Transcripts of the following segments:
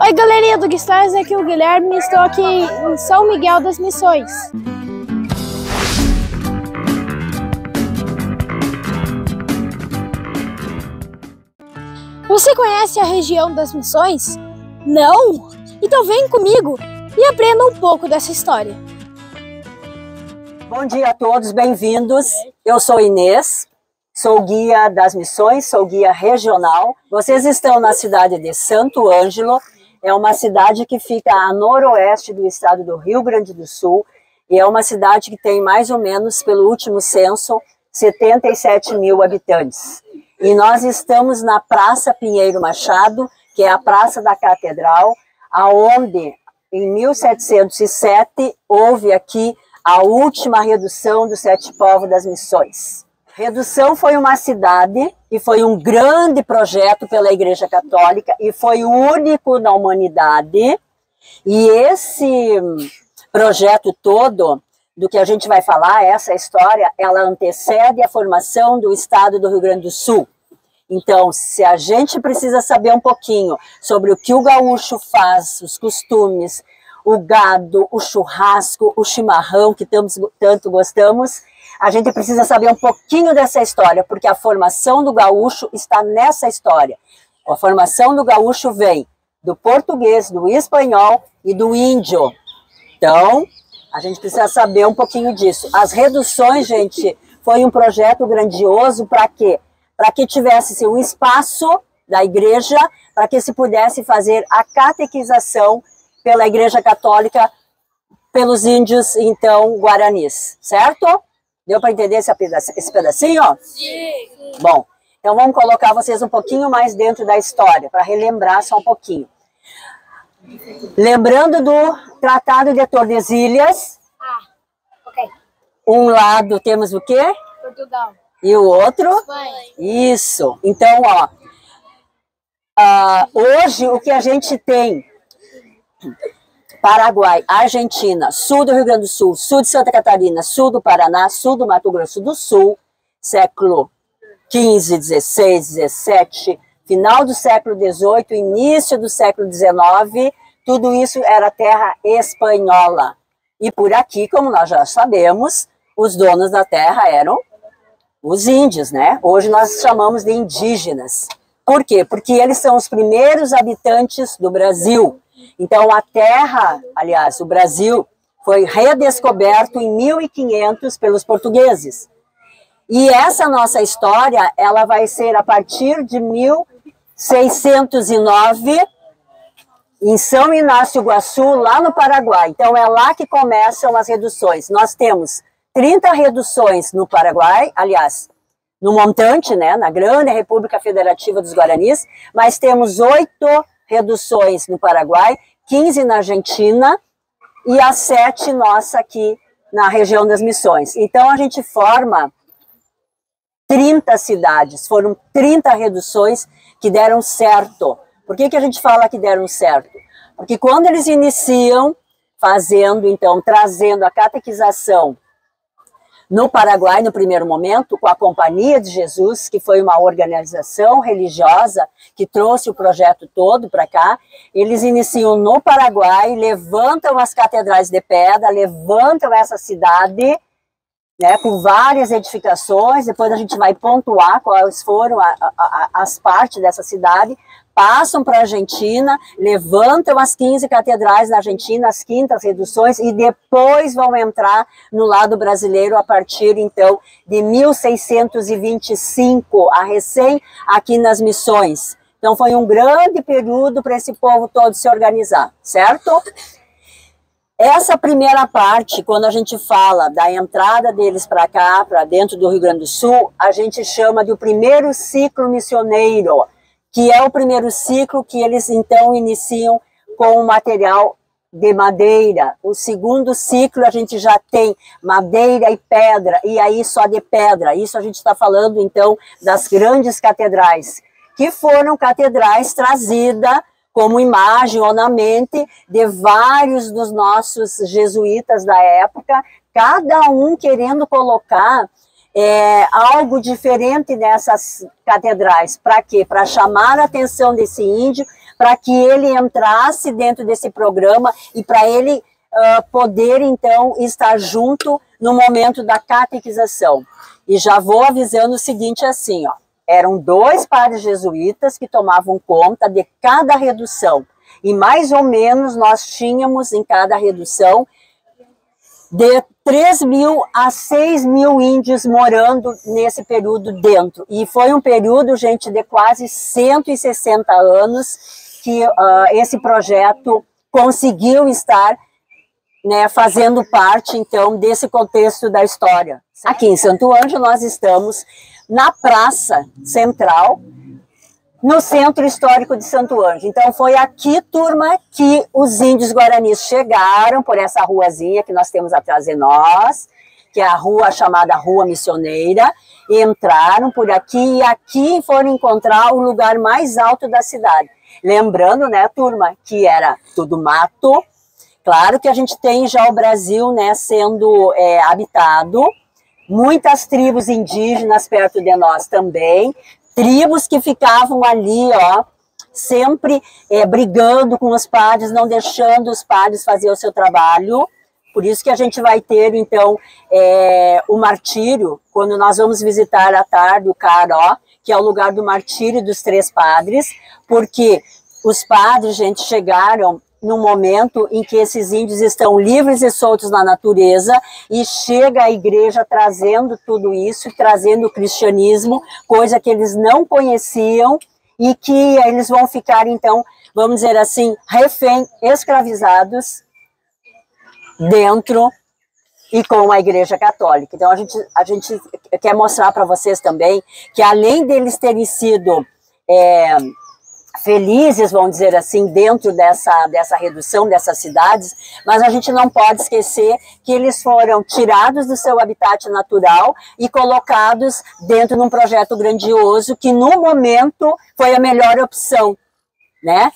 Oi, galerinha do Guistars, aqui é o Guilherme e estou aqui em São Miguel das Missões. Você conhece a região das Missões? Não? Então vem comigo e aprenda um pouco dessa história. Bom dia a todos, bem-vindos. Eu sou Inês, sou guia das missões, sou guia regional. Vocês estão na cidade de Santo Ângelo, é uma cidade que fica a noroeste do estado do Rio Grande do Sul e é uma cidade que tem mais ou menos, pelo último censo, 77 mil habitantes. E nós estamos na Praça Pinheiro Machado, que é a Praça da Catedral, aonde em 1707 houve aqui a última redução dos 7 povos das missões. Redução foi uma cidade e foi um grande projeto pela Igreja Católica e foi o único na humanidade. E esse projeto todo, do que a gente vai falar, essa história, ela antecede a formação do estado do Rio Grande do Sul. Então, se a gente precisa saber um pouquinho sobre o que o gaúcho faz, os costumes, o gado, o churrasco, o chimarrão, que tanto gostamos, a gente precisa saber um pouquinho dessa história, porque a formação do gaúcho está nessa história. A formação do gaúcho vem do português, do espanhol e do índio. Então, a gente precisa saber um pouquinho disso. As reduções, gente, foi um projeto grandioso para quê? Para que tivesse um espaço da igreja, para que se pudesse fazer a catequização pela Igreja Católica, pelos índios, então, guaranis, certo? Deu para entender esse pedacinho? Sim. Bom, então vamos colocar vocês um pouquinho mais dentro da história, para relembrar só um pouquinho. Lembrando do Tratado de Tordesilhas. Ok. Um lado temos o quê? Portugal. E o outro? Espanha. Isso. Então, ó, hoje o que a gente tem, Paraguai, Argentina, sul do Rio Grande do Sul, sul de Santa Catarina, sul do Paraná, sul do Mato Grosso do Sul, século XV, XVI, XVII, final do século XVIII, início do século XIX, tudo isso era terra espanhola. E por aqui, como nós já sabemos, os donos da terra eram os índios, né? Hoje nós chamamos de indígenas. Por quê? Porque eles são os primeiros habitantes do Brasil. Então a terra, aliás, o Brasil, foi redescoberto em 1500 pelos portugueses. E essa nossa história, ela vai ser a partir de 1609, em São Inácio Iguaçu, lá no Paraguai. Então é lá que começam as reduções. Nós temos 30 reduções no Paraguai, aliás, no montante, né, na grande República Federativa dos Guaranis, mas temos 8 reduções no Paraguai, 15 na Argentina e as 7 nossa aqui na região das Missões. Então a gente forma 30 cidades, foram 30 reduções que deram certo. Por que a gente fala que deram certo? Porque quando eles iniciam fazendo, então, trazendo a catequização no Paraguai, no primeiro momento, com a Companhia de Jesus, que foi uma organização religiosa que trouxe o projeto todo para cá, eles iniciam no Paraguai, levantam as catedrais de pedra, levantam essa cidade, né, com várias edificações, depois a gente vai pontuar quais foram as partes dessa cidade, passam para a Argentina, levantam as 15 catedrais na Argentina, as quintas reduções, e depois vão entrar no lado brasileiro a partir, então, de 1625, a recém aqui nas Missões. Então foi um grande período para esse povo todo se organizar, certo? Essa primeira parte, quando a gente fala da entrada deles para cá, para dentro do Rio Grande do Sul, a gente chama de o primeiro ciclo missioneiro, que é o primeiro ciclo que eles então iniciam com o material de madeira. O segundo ciclo a gente já tem madeira e pedra, e aí só de pedra. Isso a gente está falando então das grandes catedrais, que foram catedrais trazidas como imagem, ornamento de vários dos nossos jesuítas da época, cada um querendo colocar algo diferente nessas catedrais. Para quê? Para chamar a atenção desse índio, para que ele entrasse dentro desse programa e para ele poder, então, estar junto no momento da catequização. E já vou avisando o seguinte assim, ó, eram 2 padres jesuítas que tomavam conta de cada redução. E mais ou menos nós tínhamos em cada redução de 3.000 a 6.000 índios morando nesse período dentro. E foi um período, gente, de quase 160 anos que esse projeto conseguiu estar, né, fazendo parte, então, desse contexto da história. Aqui em Santo Ângelo, nós estamos na Praça Central, no Centro Histórico de Santo Ângelo. Então, foi aqui, turma, que os índios guaranis chegaram, por essa ruazinha que nós temos atrás de nós, que é a rua chamada Rua Missioneira, entraram por aqui e aqui foram encontrar o lugar mais alto da cidade. Lembrando, né, turma, que era tudo mato. Claro que a gente tem já o Brasil, né, sendo habitado, muitas tribos indígenas perto de nós também, tribos que ficavam ali, ó, sempre brigando com os padres, não deixando os padres fazer o seu trabalho. Por isso que a gente vai ter, então, o martírio, quando nós vamos visitar à tarde o Caró, que é o lugar do martírio dos 3 padres, porque os padres, gente, chegaram no momento em que esses índios estão livres e soltos na natureza e chega a igreja trazendo tudo isso, trazendo o cristianismo, coisa que eles não conheciam e que eles vão ficar, então, vamos dizer assim, refém, escravizados dentro e com a Igreja Católica. Então, a gente quer mostrar para vocês também que além deles terem sido felizes, vamos dizer assim, dentro dessa redução dessas cidades, mas a gente não pode esquecer que eles foram tirados do seu habitat natural e colocados dentro de um projeto grandioso que no momento foi a melhor opção, né,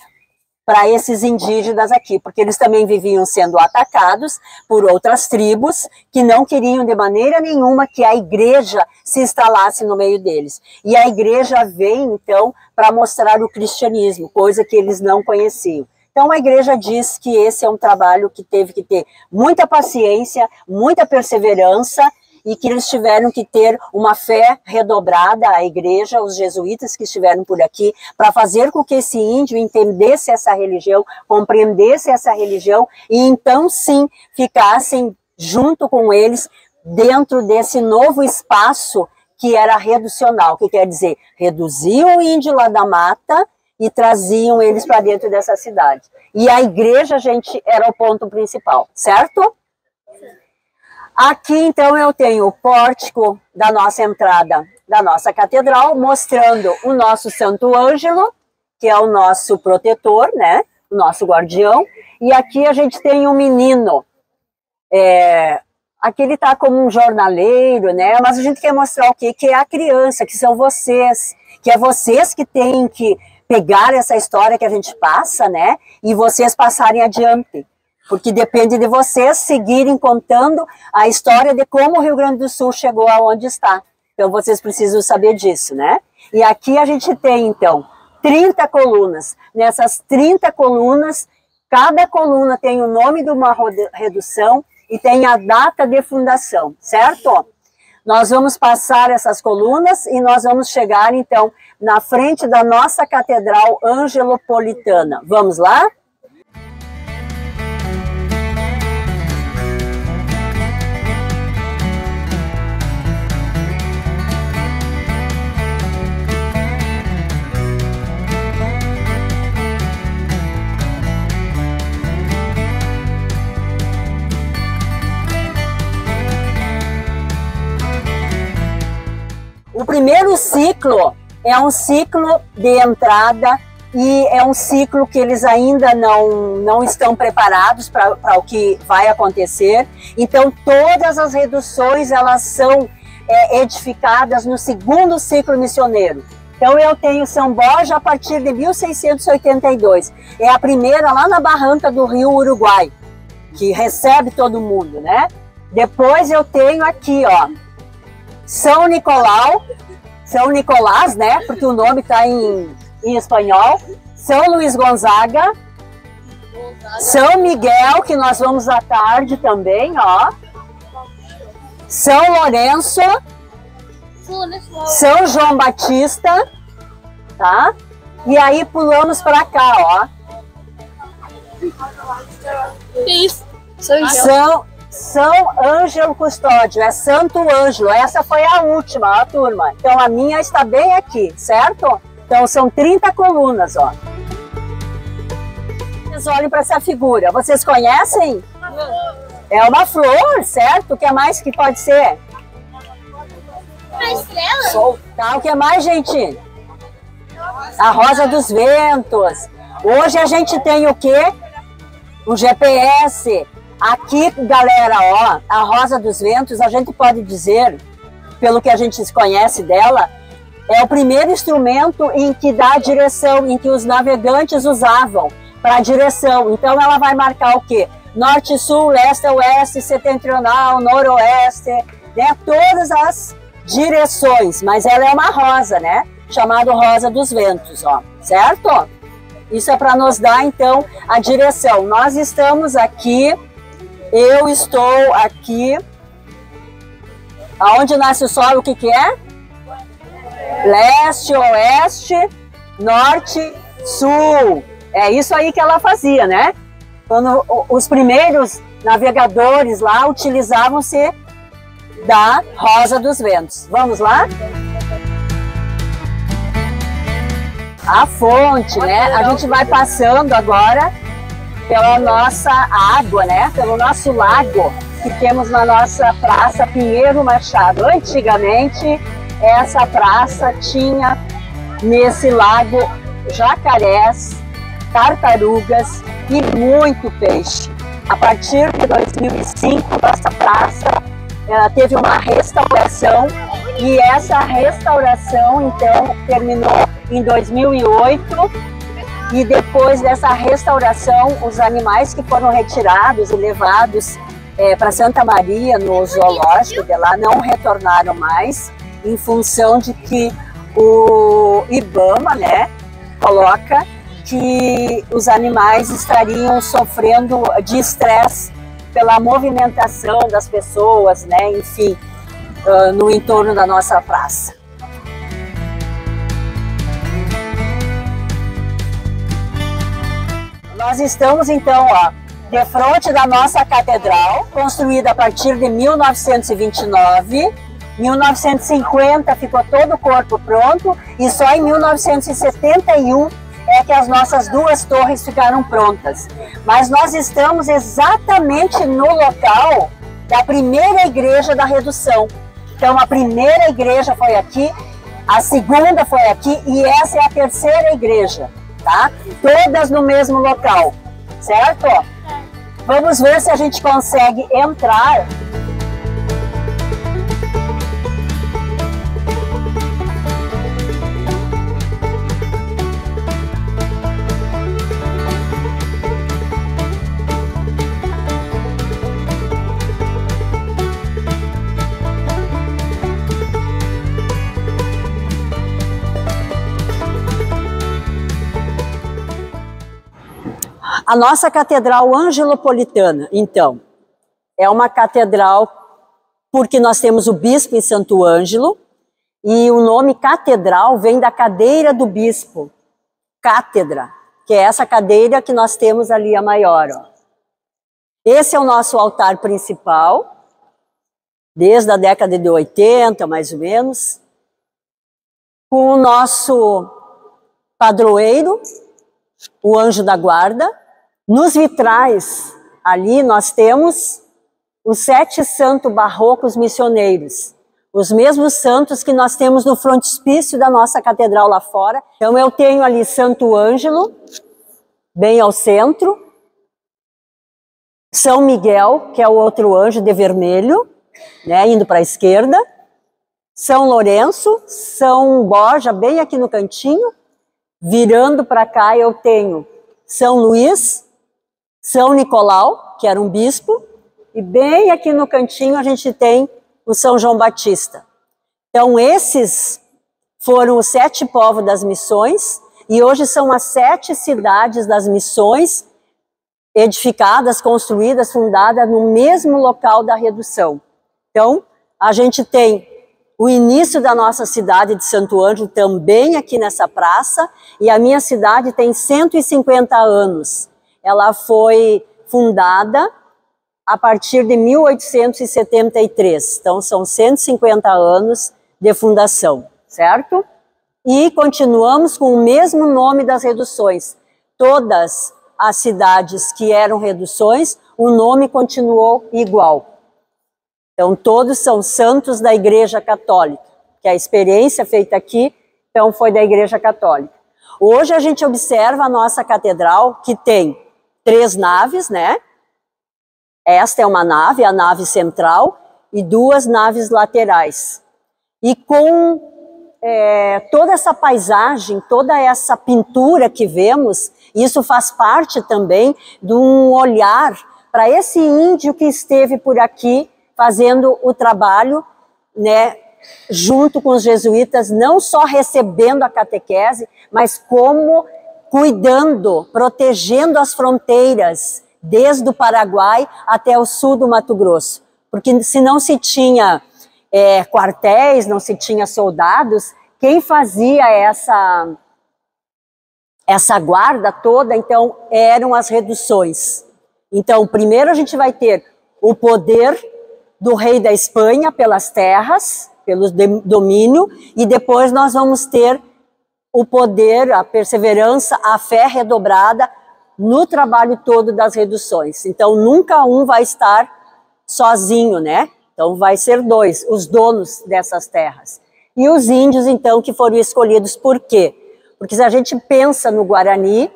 para esses indígenas aqui, porque eles também viviam sendo atacados por outras tribos que não queriam de maneira nenhuma que a igreja se instalasse no meio deles. E a igreja vem, então, para mostrar o cristianismo, coisa que eles não conheciam. Então, a igreja diz que esse é um trabalho que teve que ter muita paciência, muita perseverança, e que eles tiveram que ter uma fé redobrada, a igreja, os jesuítas que estiveram por aqui, para fazer com que esse índio entendesse essa religião, compreendesse essa religião, e então sim, ficassem junto com eles dentro desse novo espaço que era reducional, que quer dizer, reduziam o índio lá da mata e traziam eles para dentro dessa cidade. E a igreja, gente, era o ponto principal, certo? Aqui, então, eu tenho o pórtico da nossa entrada da nossa catedral, mostrando o nosso Santo Ângelo, que é o nosso protetor, né? O nosso guardião. E aqui a gente tem um menino. Aqui ele está como um jornaleiro, né? Mas a gente quer mostrar o quê? Que é a criança, que são vocês. Que é vocês que têm que pegar essa história que a gente passa, né? E vocês passarem adiante. Porque depende de vocês seguirem contando a história de como o Rio Grande do Sul chegou aonde está. Então, vocês precisam saber disso, né? E aqui a gente tem, então, 30 colunas. Nessas 30 colunas, cada coluna tem o nome de uma redução e tem a data de fundação, certo? Nós vamos passar essas colunas e nós vamos chegar, então, na frente da nossa Catedral Angelopolitana. Vamos lá? O primeiro ciclo é um ciclo de entrada e é um ciclo que eles ainda não estão preparados para o que vai acontecer. Então, todas as reduções elas são edificadas no segundo ciclo missioneiro. Então, eu tenho São Borja a partir de 1682. É a primeira lá na barranca do Rio Uruguai, que recebe todo mundo, né? Depois eu tenho aqui, ó, São Nicolás, né? Porque o nome está em espanhol. São Luís Gonzaga, São Miguel, que nós vamos à tarde também, ó. São Lourenço, São João Batista, tá? E aí pulamos para cá, ó. Isso. São Ângelo Custódio, é Santo Ângelo. Essa foi a última, ó, turma. Então a minha está bem aqui, certo? Então são 30 colunas, ó. Vocês olhem para essa figura. Vocês conhecem? É uma flor, certo? O que mais que pode ser? A estrela? Sol. Tá, o que mais, gente? A rosa dos ventos. Hoje a gente tem o quê? Um GPS. Aqui, galera, ó, a rosa dos ventos, a gente pode dizer, pelo que a gente conhece dela, é o primeiro instrumento em que dá a direção, em que os navegantes usavam para direção. Então ela vai marcar o quê? Norte, sul, leste, oeste, setentrional, noroeste, né? Todas as direções, mas ela é uma rosa, né? Chamada rosa dos ventos, ó, certo? Isso é para nos dar, então, a direção. Nós estamos aqui, eu estou aqui, aonde nasce o sol, o que que é? Leste, oeste, norte, sul. É isso aí que ela fazia, né? Quando os primeiros navegadores lá utilizavam-se da rosa dos ventos. Vamos lá? A fonte, né? A gente vai passando agora pela nossa água, né? Pelo nosso lago que temos na nossa Praça Pinheiro Machado. Antigamente, essa praça tinha nesse lago jacarés, tartarugas e muito peixe. A partir de 2005, essa praça teve uma restauração e essa restauração, então, terminou em 2008 e depois dessa restauração, os animais que foram retirados e levados para Santa Maria, no zoológico de lá, não retornaram mais, em função de que o IBAMA, né, coloca que os animais estariam sofrendo de estresse pela movimentação das pessoas, né, enfim, no entorno da nossa praça. Nós estamos então, ó, de frente da nossa catedral, construída a partir de 1929. 1950 ficou todo o corpo pronto e só em 1971 é que as nossas duas torres ficaram prontas. Mas nós estamos exatamente no local da primeira igreja da Redução. Então a primeira igreja foi aqui, a segunda foi aqui e essa é a terceira igreja, tá? Todas no mesmo local, certo? Vamos ver se a gente consegue entrar. A nossa catedral angelopolitana, então, é uma catedral porque nós temos o bispo em Santo Ângelo e o nome catedral vem da cadeira do bispo, cátedra, que é essa cadeira que nós temos ali a maior. Ó. Esse é o nosso altar principal, desde a década de 80, mais ou menos, com o nosso padroeiro, o anjo da guarda. Nos vitrais, ali nós temos os 7 santos barrocos missioneiros, os mesmos santos que nós temos no frontispício da nossa catedral lá fora. Então eu tenho ali Santo Ângelo, bem ao centro, São Miguel, que é o outro anjo de vermelho, né, indo para a esquerda, São Lourenço, São Borja, bem aqui no cantinho, virando para cá eu tenho São Luís, São Nicolau, que era um bispo, e bem aqui no cantinho a gente tem o São João Batista. Então esses foram os 7 povos das missões, e hoje são as 7 cidades das missões edificadas, construídas, fundadas no mesmo local da redução. Então, a gente tem o início da nossa cidade de Santo Ângelo também aqui nessa praça, e a minha cidade tem 150 anos. Ela foi fundada a partir de 1873, então são 150 anos de fundação, certo? E continuamos com o mesmo nome das reduções. Todas as cidades que eram reduções, o nome continuou igual. Então, todos são santos da Igreja Católica, que a experiência feita aqui, então, foi da Igreja Católica. Hoje a gente observa a nossa catedral, que tem 3 naves, né? Esta é uma nave, a nave central, e 2 naves laterais. E com toda essa paisagem, toda essa pintura que vemos, isso faz parte também de um olhar para esse índio que esteve por aqui, fazendo o trabalho, né, junto com os jesuítas, não só recebendo a catequese, mas como cuidando, protegendo as fronteiras, desde o Paraguai até o sul do Mato Grosso. Porque se não se tinha quartéis, não se tinha soldados, quem fazia essa guarda toda, então, eram as reduções. Então, primeiro a gente vai ter o poder do rei da Espanha pelas terras, pelo domínio, e depois nós vamos ter o poder, a perseverança, a fé redobrada no trabalho todo das reduções. Então, nunca um vai estar sozinho, né? Então, vai ser 2, os donos dessas terras. E os índios, então, que foram escolhidos por quê? Porque se a gente pensa no Guarani,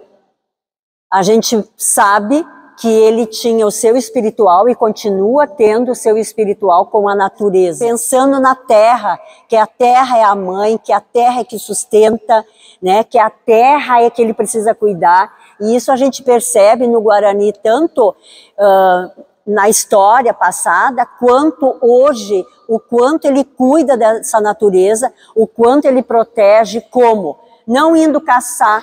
a gente sabe que ele tinha o seu espiritual e continua tendo o seu espiritual com a natureza. Pensando na terra, que a terra é a mãe, que a terra é que sustenta, né, que a terra é que ele precisa cuidar. E isso a gente percebe no Guarani tanto na história passada, quanto hoje, o quanto ele cuida dessa natureza, o quanto ele protege, como? Não indo caçar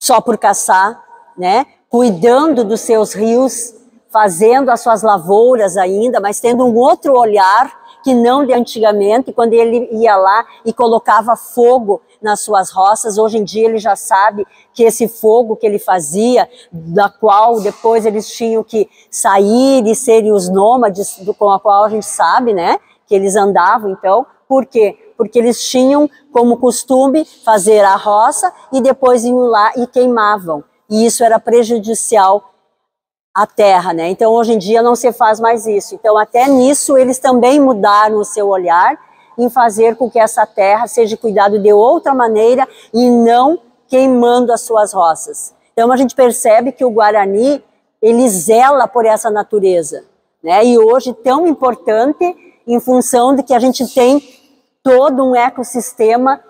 só por caçar, né? Cuidando dos seus rios, fazendo as suas lavouras ainda, mas tendo um outro olhar que não de antigamente, quando ele ia lá e colocava fogo nas suas roças. Hoje em dia ele já sabe que esse fogo que ele fazia, da qual depois eles tinham que sair e serem os nômades, com a qual a gente sabe, né, que eles andavam. Então, por quê? Porque eles tinham como costume fazer a roça e depois iam lá e queimavam. E isso era prejudicial à terra, né? Então, hoje em dia não se faz mais isso. Então, até nisso, eles também mudaram o seu olhar em fazer com que essa terra seja cuidada de outra maneira e não queimando as suas roças. Então, a gente percebe que o Guarani, ele zela por essa natureza, né? E hoje, tão importante, em função de que a gente tem todo um ecossistema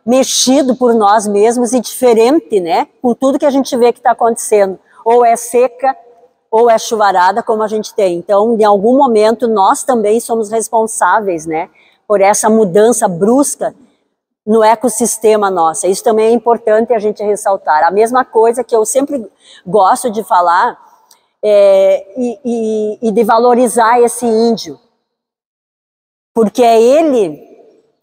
mexido por nós mesmos e diferente, né? Com tudo que a gente vê que está acontecendo. Ou é seca, ou é chuvarada, como a gente tem. Então, em algum momento, nós também somos responsáveis, né? Por essa mudança brusca no ecossistema nosso. Isso também é importante a gente ressaltar. A mesma coisa que eu sempre gosto de falar e de valorizar esse índio. Porque ele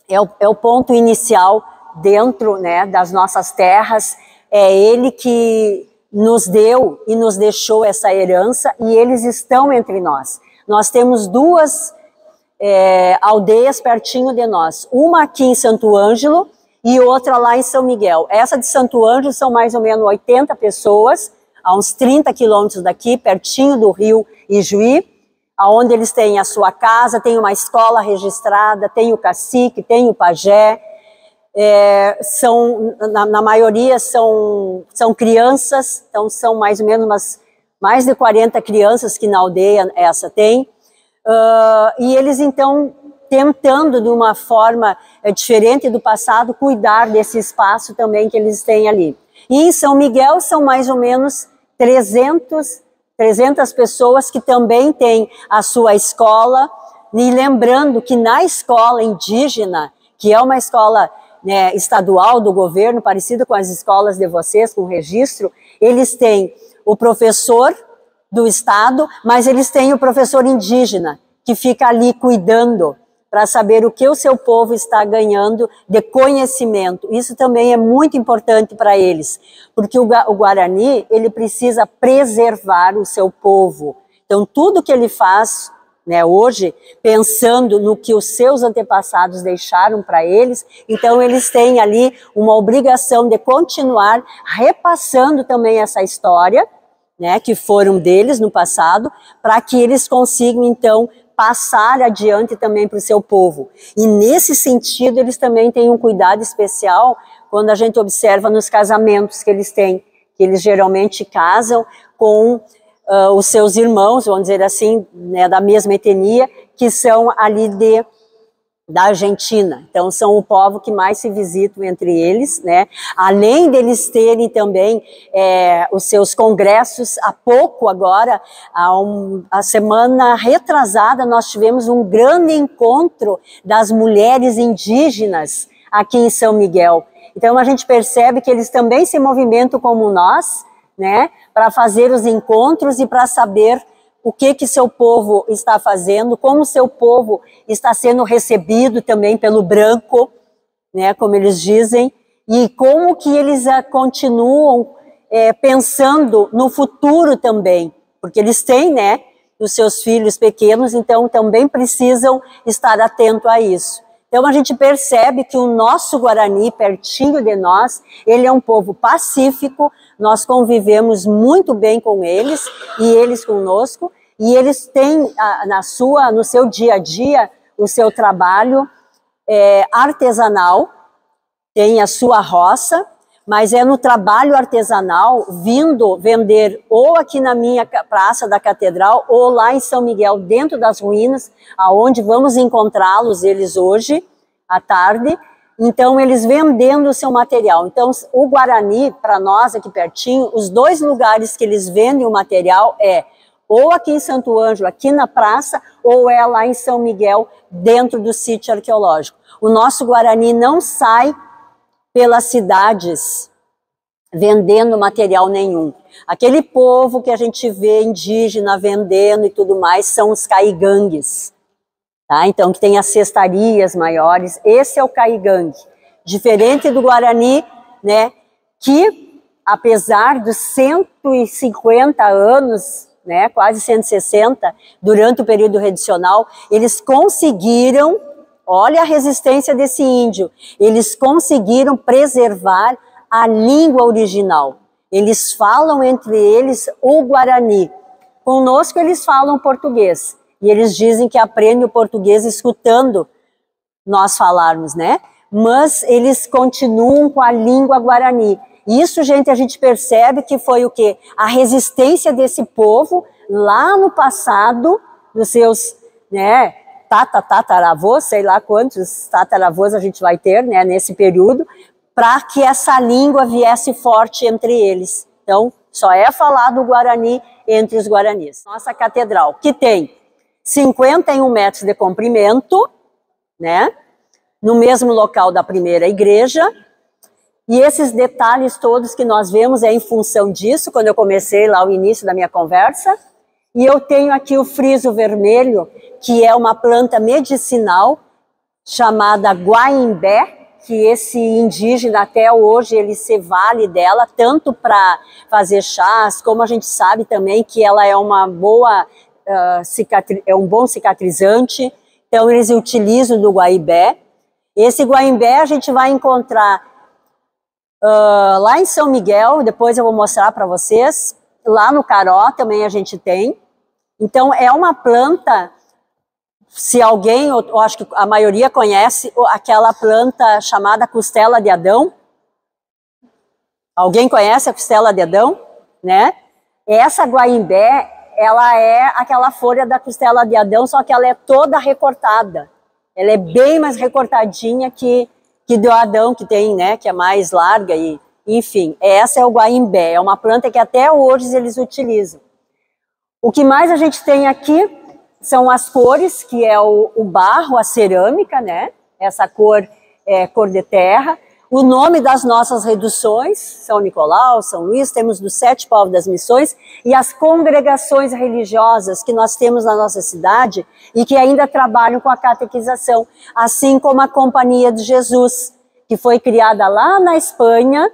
é o ponto inicial dentro, né, das nossas terras, é ele que nos deu e nos deixou essa herança e eles estão entre nós. Nós temos 2 aldeias pertinho de nós, uma aqui em Santo Ângelo e outra lá em São Miguel. Essa de Santo Ângelo são mais ou menos 80 pessoas, a uns 30 quilômetros daqui, pertinho do rio Ijuí, onde eles têm a sua casa, tem uma escola registrada, tem o cacique, tem o pajé. Na maioria são crianças, então são mais ou menos mais de 40 crianças que na aldeia essa tem, e eles então tentando de uma forma diferente do passado cuidar desse espaço também que eles têm ali. E em São Miguel são mais ou menos 300 pessoas que também têm a sua escola, e lembrando que na escola indígena, que é uma escola né, estadual do governo, parecido com as escolas de vocês, com registro, eles têm o professor do estado, mas eles têm o professor indígena, que fica ali cuidando para saber o que o seu povo está ganhando de conhecimento. Isso também é muito importante para eles, porque o Guarani, ele precisa preservar o seu povo. Então, tudo que ele faz, né, hoje, pensando no que os seus antepassados deixaram para eles, então eles têm ali uma obrigação de continuar repassando também essa história, né, que foram deles no passado, para que eles consigam, então, passar adiante também para o seu povo. E nesse sentido, eles também têm um cuidado especial quando a gente observa nos casamentos que eles têm, que eles geralmente casam com os seus irmãos, vamos dizer assim, né, da mesma etnia, que são ali da Argentina. Então, são o povo que mais se visitam entre eles, né? Além deles terem também os seus congressos, há pouco agora, a semana retrasada, nós tivemos um grande encontro das mulheres indígenas aqui em São Miguel. Então, a gente percebe que eles também se movimentam como nós, né? Para fazer os encontros e para saber o que seu povo está fazendo, como seu povo está sendo recebido também pelo branco, né, como eles dizem, e como que eles continuam pensando no futuro também, porque eles têm, né, os seus filhos pequenos, então também precisam estar atento a isso. Então a gente percebe que o nosso Guarani, pertinho de nós, ele é um povo pacífico, nós convivemos muito bem com eles e eles conosco, e eles têm no seu dia a dia o seu trabalho artesanal, tem a sua roça, mas é no trabalho artesanal, vindo vender ou aqui na minha Praça da Catedral, ou lá em São Miguel, dentro das ruínas, aonde vamos encontrá-los eles hoje, à tarde. Então, eles vendendo o seu material. Então, o Guarani, para nós aqui pertinho, os dois lugares que eles vendem o material ou aqui em Santo Ângelo, aqui na praça, ou é lá em São Miguel, dentro do sítio arqueológico. O nosso Guarani não sai pelas cidades vendendo material nenhum. Aquele povo que a gente vê indígena vendendo e tudo mais são os caigangues, tá? Então, que tem as cestarias maiores, esse é o caigangue. Diferente do Guarani, né, que apesar dos 150 anos, né, quase 160, durante o período tradicional, eles conseguiram, olha a resistência desse índio, eles conseguiram preservar a língua original. Eles falam entre eles o Guarani. Conosco eles falam português. E eles dizem que aprendem o português escutando nós falarmos, né? Mas eles continuam com a língua Guarani. Isso, gente, a gente percebe que foi o quê? A resistência desse povo lá no passado, dos seus, né, tataravôs, sei lá quantos tataravôs a gente vai ter, né, nesse período, para que essa língua viesse forte entre eles. Então, só é falado o Guarani entre os guaranis. Nossa catedral, que tem 51 metros de comprimento, né, no mesmo local da primeira igreja. E esses detalhes todos que nós vemos é em função disso, quando eu comecei lá o início da minha conversa. E eu tenho aqui o friso vermelho, que é uma planta medicinal chamada guaimbé, que esse indígena até hoje ele se vale dela, tanto para fazer chás, como a gente sabe também que ela é uma boa, é um bom cicatrizante. Então eles utilizam do guaimbé. Esse guaimbé a gente vai encontrar lá em São Miguel, depois eu vou mostrar para vocês. Lá no Caró também a gente tem. Então é uma planta, se alguém, eu acho que a maioria conhece aquela planta chamada costela de Adão. Alguém conhece a costela de Adão, né? Essa guaimbé, ela é aquela folha da costela de Adão, só que ela é toda recortada. Ela é bem mais recortadinha que do Adão, que tem, né, que é mais larga, e enfim, essa é o guaimbé, é uma planta que até hoje eles utilizam. O que mais a gente tem aqui são as cores, que é o barro, a cerâmica, né, essa cor cor de terra. O nome das nossas reduções, São Nicolau, São Luís, temos dos 7 povos das missões, e as congregações religiosas que nós temos na nossa cidade e que ainda trabalham com a catequização, assim como a Companhia de Jesus, que foi criada lá na Espanha,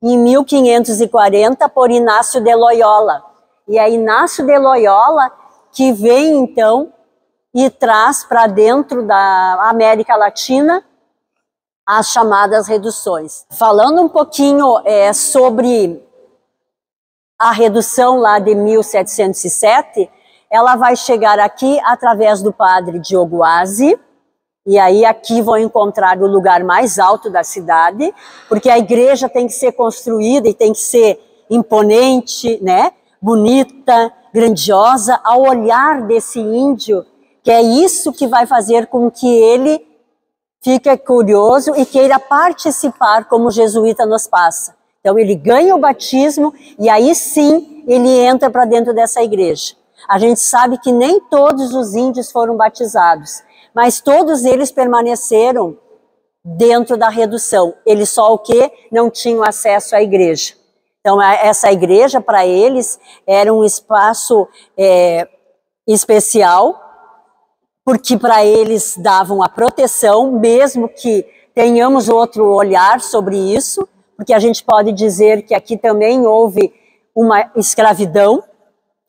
em 1540, por Inácio de Loyola. E é Inácio de Loyola que vem, então, e traz para dentro da América Latina as chamadas reduções. Falando um pouquinho sobre a redução lá de 1707, ela vai chegar aqui através do padre Diogo Aze, e aí aqui vão encontrar o lugar mais alto da cidade, porque a igreja tem que ser construída e tem que ser imponente, né? Bonita, grandiosa, ao olhar desse índio, que é isso que vai fazer com que ele fique curioso e queira participar como o jesuíta nos passa. Então ele ganha o batismo e aí sim ele entra para dentro dessa igreja. A gente sabe que nem todos os índios foram batizados, mas todos eles permaneceram dentro da redução. Eles só o que? Não tinham acesso à igreja. Então essa igreja para eles era um espaço especial, porque para eles davam a proteção, mesmo que tenhamos outro olhar sobre isso, porque a gente pode dizer que aqui também houve uma escravidão,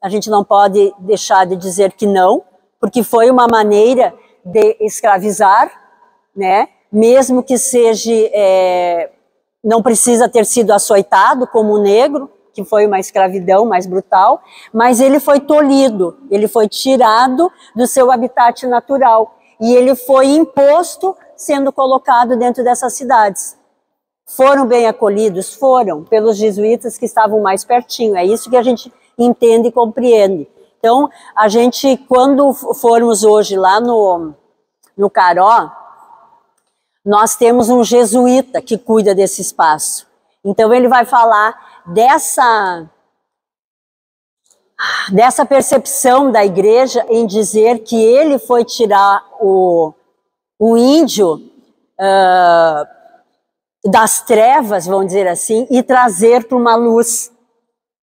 a gente não pode deixar de dizer que não, porque foi uma maneira de escravizar, né? Mesmo que seja, não precisa ter sido açoitado como o negro, que foi uma escravidão mais brutal, mas ele foi tolhido, ele foi tirado do seu habitat natural e ele foi imposto sendo colocado dentro dessas cidades. Foram bem acolhidos? Foram, pelos jesuítas que estavam mais pertinho, é isso que a gente entende e compreende. Então, a gente, quando formos hoje lá no Caró, nós temos um jesuíta que cuida desse espaço. Então, ele vai falar dessa percepção da igreja em dizer que ele foi tirar o índio das trevas, vamos dizer assim, e trazer para uma luz,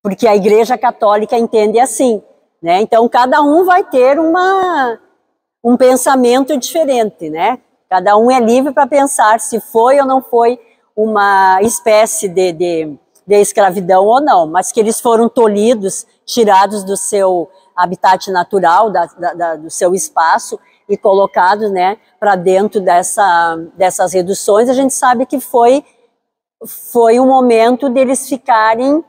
porque a igreja católica entende assim, né? Então cada um vai ter um pensamento diferente, né? Cada um é livre para pensar se foi ou não foi uma espécie de escravidão ou não, mas que eles foram tolhidos, tirados do seu habitat natural, do seu espaço e colocados, né, para dentro dessas reduções. A gente sabe que foi um momento deles ficarem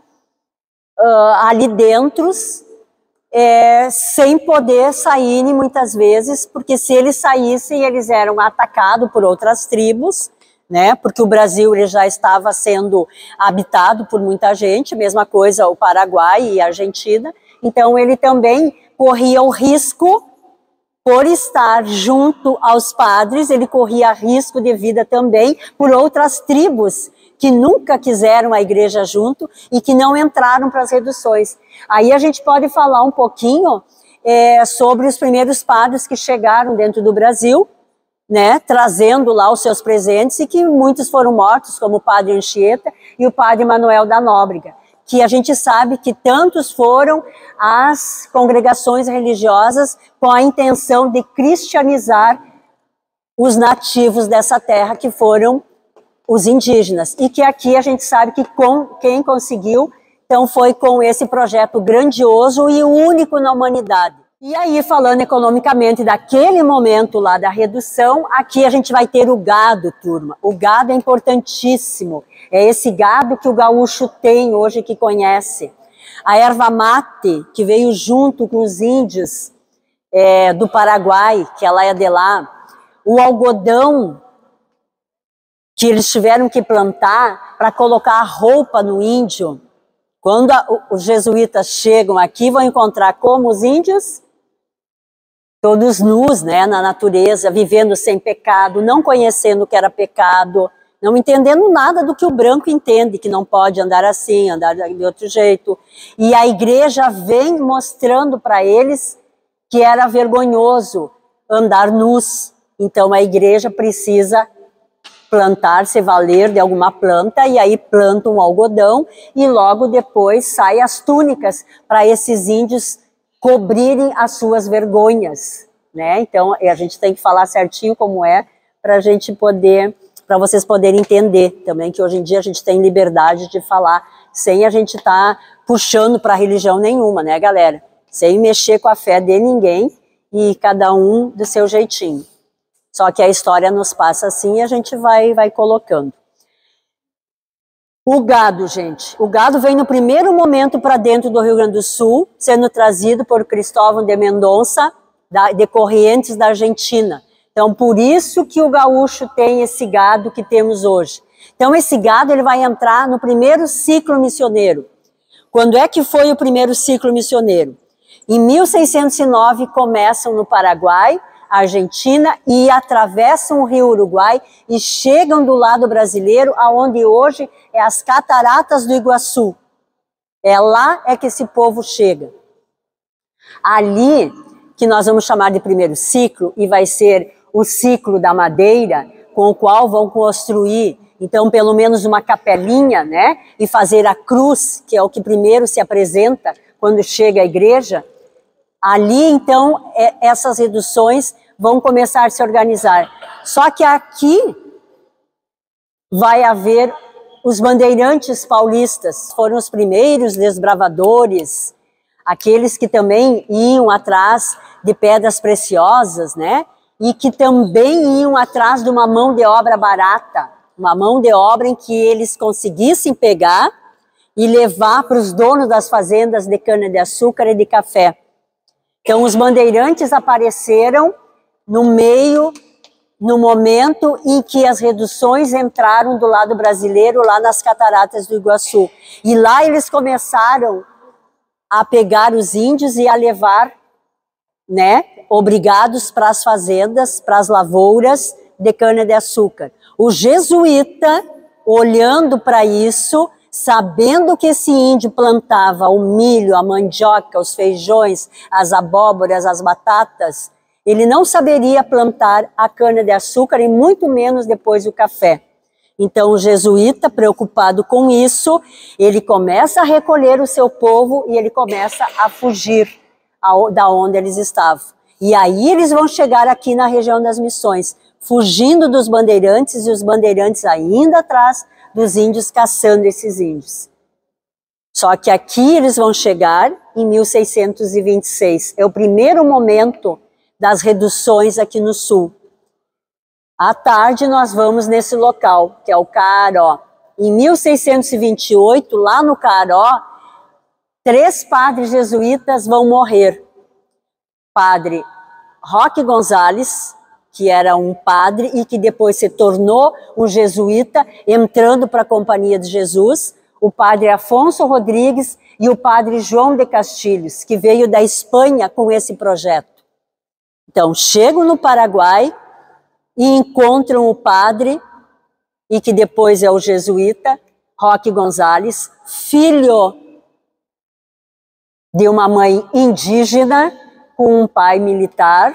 ali dentro, sem poder sair muitas vezes, porque se eles saíssem, eles eram atacados por outras tribos, né? Porque o Brasil ele já estava sendo habitado por muita gente, mesma coisa o Paraguai e a Argentina, então ele também corria o risco, por estar junto aos padres, ele corria risco de vida também por outras tribos que nunca quiseram a igreja junto e que não entraram para as reduções. Aí a gente pode falar um pouquinho sobre os primeiros padres que chegaram dentro do Brasil, né, trazendo lá os seus presentes, e que muitos foram mortos, como o padre Anchieta e o padre Manuel da Nóbrega, que a gente sabe que tantos foram as congregações religiosas com a intenção de cristianizar os nativos dessa terra, que foram os indígenas, e que aqui a gente sabe que quem conseguiu, então foi com esse projeto grandioso e único na humanidade. E aí, falando economicamente daquele momento lá da redução, aqui a gente vai ter o gado, turma. O gado é importantíssimo. É esse gado que o gaúcho tem hoje, que conhece. A erva mate, que veio junto com os índios do Paraguai, que ela é de lá. O algodão, que eles tiveram que plantar para colocar a roupa no índio. Quando os jesuítas chegam aqui, vão encontrar como os índios, todos nus, né, na natureza, vivendo sem pecado, não conhecendo o que era pecado, não entendendo nada do que o branco entende, que não pode andar assim, andar de outro jeito. E a igreja vem mostrando para eles que era vergonhoso andar nus. Então a igreja precisa plantar, se valer de alguma planta, e aí plantam um algodão, e logo depois saem as túnicas para esses índios cobrirem as suas vergonhas, né? Então, a gente tem que falar certinho como é, para a gente poder, para vocês poderem entender também que hoje em dia a gente tem liberdade de falar, sem a gente estar puxando para religião nenhuma, né, galera? Sem mexer com a fé de ninguém, e cada um do seu jeitinho. Só que a história nos passa assim e a gente vai colocando. O gado, gente. O gado vem no primeiro momento para dentro do Rio Grande do Sul, sendo trazido por Cristóvão de Mendonça, de Corrientes da Argentina. Então, por isso que o gaúcho tem esse gado que temos hoje. Então, esse gado ele vai entrar no primeiro ciclo missioneiro. Quando é que foi o primeiro ciclo missioneiro? Em 1609, começam no Paraguai, Argentina, e atravessam o rio Uruguai e chegam do lado brasileiro, aonde hoje é as Cataratas do Iguaçu. É lá é que esse povo chega. Ali, que nós vamos chamar de primeiro ciclo, e vai ser o ciclo da madeira, com o qual vão construir, então, pelo menos uma capelinha, né? E fazer a cruz, que é o que primeiro se apresenta quando chega à igreja. Ali, então, essas reduções vão começar a se organizar. Só que aqui vai haver os bandeirantes paulistas. Foram os primeiros desbravadores, aqueles que também iam atrás de pedras preciosas, né? E que também iam atrás de uma mão de obra barata, uma mão de obra em que eles conseguissem pegar e levar para os donos das fazendas de cana-de-açúcar e de café. Então, os bandeirantes apareceram no momento em que as reduções entraram do lado brasileiro, lá nas Cataratas do Iguaçu. E lá eles começaram a pegar os índios e a levar, né, obrigados para as fazendas, para as lavouras de cana-de-açúcar. O jesuíta, olhando para isso, sabendo que esse índio plantava o milho, a mandioca, os feijões, as abóboras, as batatas, ele não saberia plantar a cana-de-açúcar e muito menos depois o café. Então o jesuíta, preocupado com isso, ele começa a recolher o seu povo e ele começa a fugir da onde eles estavam. E aí eles vão chegar aqui na região das Missões, fugindo dos bandeirantes e os bandeirantes ainda atrás dos índios, caçando esses índios. Só que aqui eles vão chegar em 1626. É o primeiro momento das reduções aqui no sul. À tarde nós vamos nesse local, que é o Caaró. Em 1628, lá no Caaró, 3 padres jesuítas vão morrer. Padre Roque Gonzalez, que era um padre e que depois se tornou um jesuíta, entrando para a Companhia de Jesus, o padre Afonso Rodrigues e o padre João de Castilhos, que veio da Espanha com esse projeto. Então, chegam no Paraguai e encontram o padre, e que depois é o jesuíta, Roque Gonzalez, filho de uma mãe indígena com um pai militar,